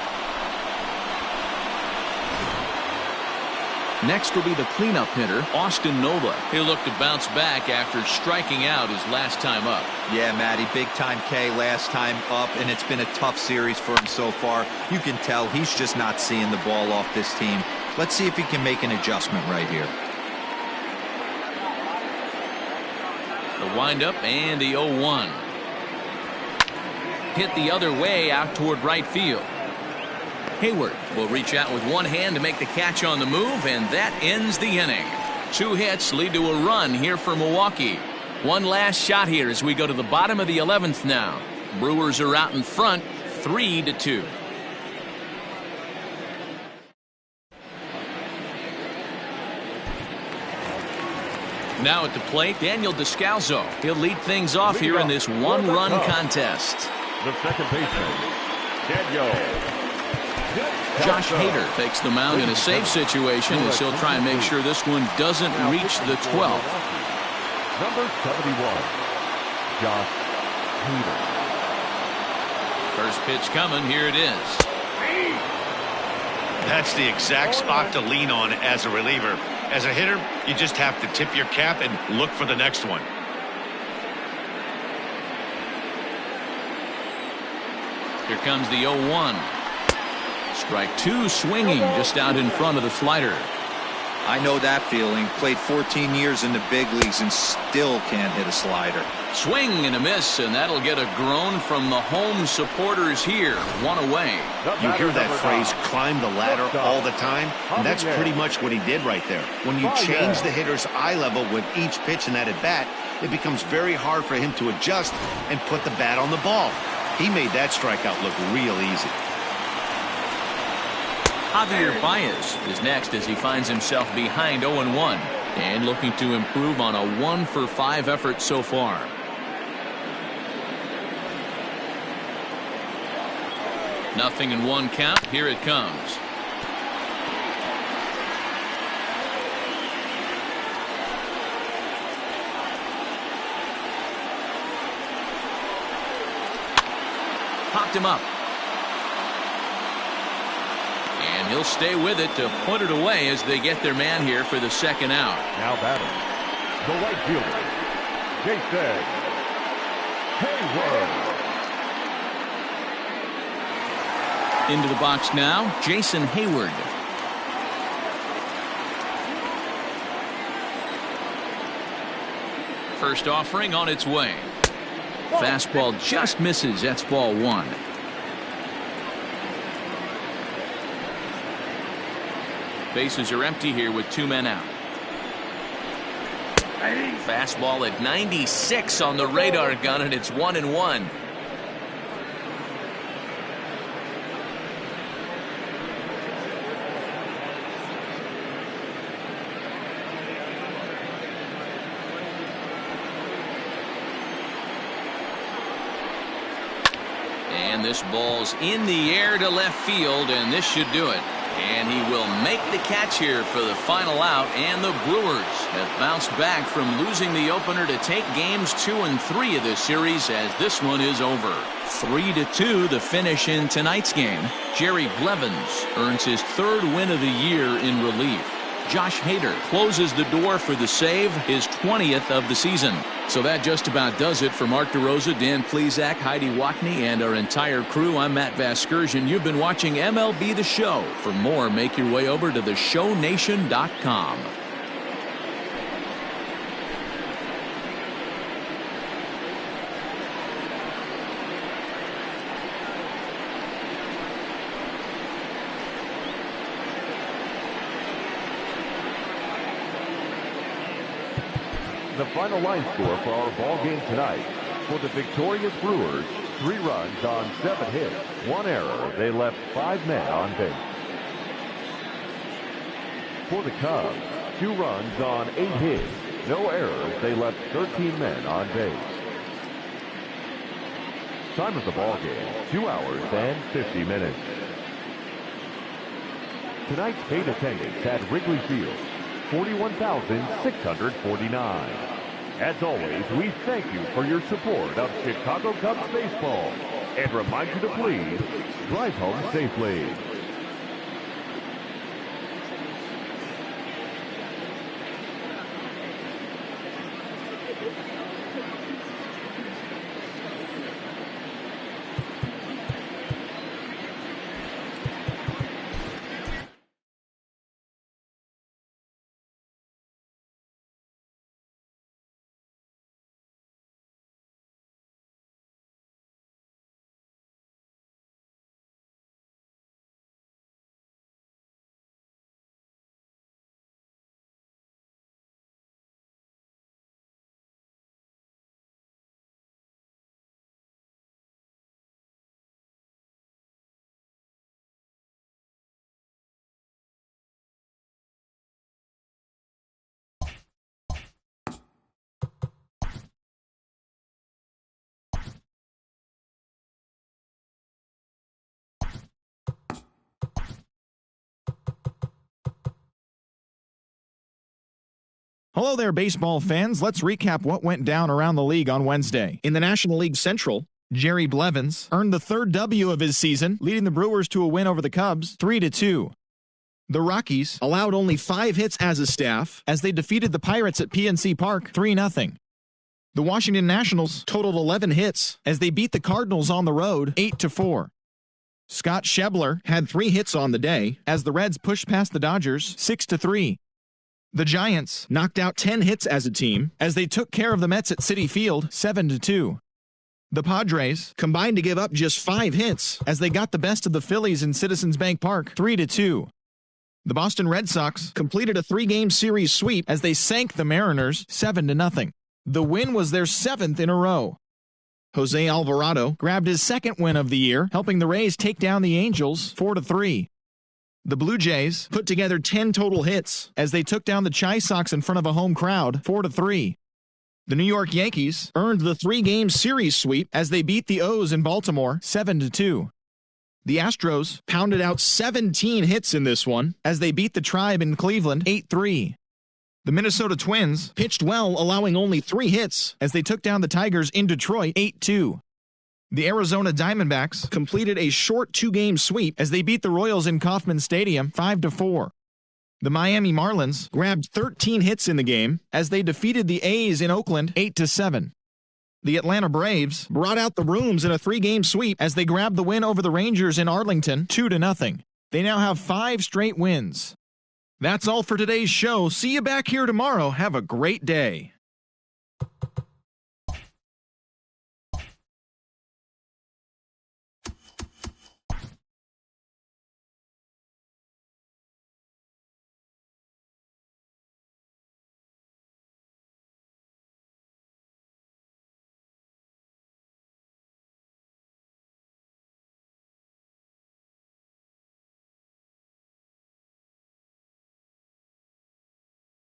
Next will be the cleanup hitter, Austin Nola. He'll look to bounce back after striking out his last time up. Yeah, Matty, big-time K last time up, and it's been a tough series for him so far. You can tell he's just not seeing the ball off this team. Let's see if he can make an adjustment right here. The windup and the 0-1. Hit the other way out toward right field. Hayward will reach out with one hand to make the catch on the move, and that ends the inning. 2 hits lead to a run here for Milwaukee. One last shot here as we go to the bottom of the 11th now. Brewers are out in front, 3-2. Now at the plate, Daniel Descalso. He'll lead things off here in this one-run contest. The second baseman, Daniel. Josh Hader takes the mound in a safe situation as he'll try and make sure this one doesn't reach the 12th. Number 71, Josh Hader. First pitch coming. Here it is. That's the exact spot to lean on as a reliever. As a hitter, you just have to tip your cap and look for the next one. Here comes the 0-1. Strike 2, swinging just out in front of the slider. I know that feeling. Played 14 years in the big leagues and still can't hit a slider. Swing and a miss, and that'll get a groan from the home supporters here. One away. You hear that phrase, climb the ladder, all the time, and that's pretty much what he did right there. When you change the hitter's eye level with each pitch in that at-bat, it becomes very hard for him to adjust and put the bat on the ball. He made that strikeout look real easy. Javier Baez is next as he finds himself behind 0-1 and looking to improve on a 1-for-5 effort so far. 0-1 count. Here it comes. Popped him up. And he'll stay with it to put it away as they get their man here for the second out. Now batting, the right fielder, Jason Hayward. Into the box now, Jason Hayward. First offering on its way. Fastball just misses. That's ball one. Bases are empty here with 2 men out. Fastball at 96 on the radar gun, and it's 1-1. And this ball's in the air to left field, and this should do it. And he will make the catch here for the final out, and the Brewers have bounced back from losing the opener to take games 2 and 3 of this series as this one is over. 3-2 the finish in tonight's game. Jerry Blevins earns his 3rd win of the year in relief. Josh Hader closes the door for the save, his 20th of the season. So that just about does it for Mark DeRosa, Dan Plesac, Heidi Watney, and our entire crew. I'm Matt Vasgersian. You've been watching MLB The Show. For more, make your way over to theshownation.com. The final line score for our ball game tonight. For the victorious Brewers, 3 runs on 7 hits, 1 error. They left 5 men on base. For the Cubs, 2 runs on 8 hits, no errors. They left 13 men on base. Time of the ball game, 2 hours and 50 minutes. Tonight's paid attendance at Wrigley Field, 41,649. As always, we thank you for your support of Chicago Cubs baseball and remind you to please drive home safely. Hello there, baseball fans. Let's recap what went down around the league on Wednesday. In the National League Central, Jerry Blevins earned the 3rd W of his season, leading the Brewers to a win over the Cubs, 3-2. The Rockies allowed only 5 hits as a staff as they defeated the Pirates at PNC Park, 3-0. The Washington Nationals totaled 11 hits as they beat the Cardinals on the road, 8-4. Scott Schebler had 3 hits on the day as the Reds pushed past the Dodgers, 6-3. The Giants knocked out 10 hits as a team as they took care of the Mets at Citi Field, 7-2. The Padres combined to give up just 5 hits as they got the best of the Phillies in Citizens Bank Park, 3-2. The Boston Red Sox completed a 3-game series sweep as they sank the Mariners, 7-0. The win was their 7th in a row. Jose Alvarado grabbed his 2nd win of the year, helping the Rays take down the Angels, 4-3. The Blue Jays put together 10 total hits as they took down the Chi Sox in front of a home crowd, 4-3. The New York Yankees earned the 3-game series sweep as they beat the O's in Baltimore, 7-2. The Astros pounded out 17 hits in this one as they beat the Tribe in Cleveland 8-3. The Minnesota Twins pitched well, allowing only 3 hits as they took down the Tigers in Detroit 8-2. The Arizona Diamondbacks completed a short 2-game sweep as they beat the Royals in Kauffman Stadium 5-4. The Miami Marlins grabbed 13 hits in the game as they defeated the A's in Oakland 8-7. The Atlanta Braves brought out the rooms in a 3-game sweep as they grabbed the win over the Rangers in Arlington 2-0. They now have 5 straight wins. That's all for today's show. See you back here tomorrow. Have a great day.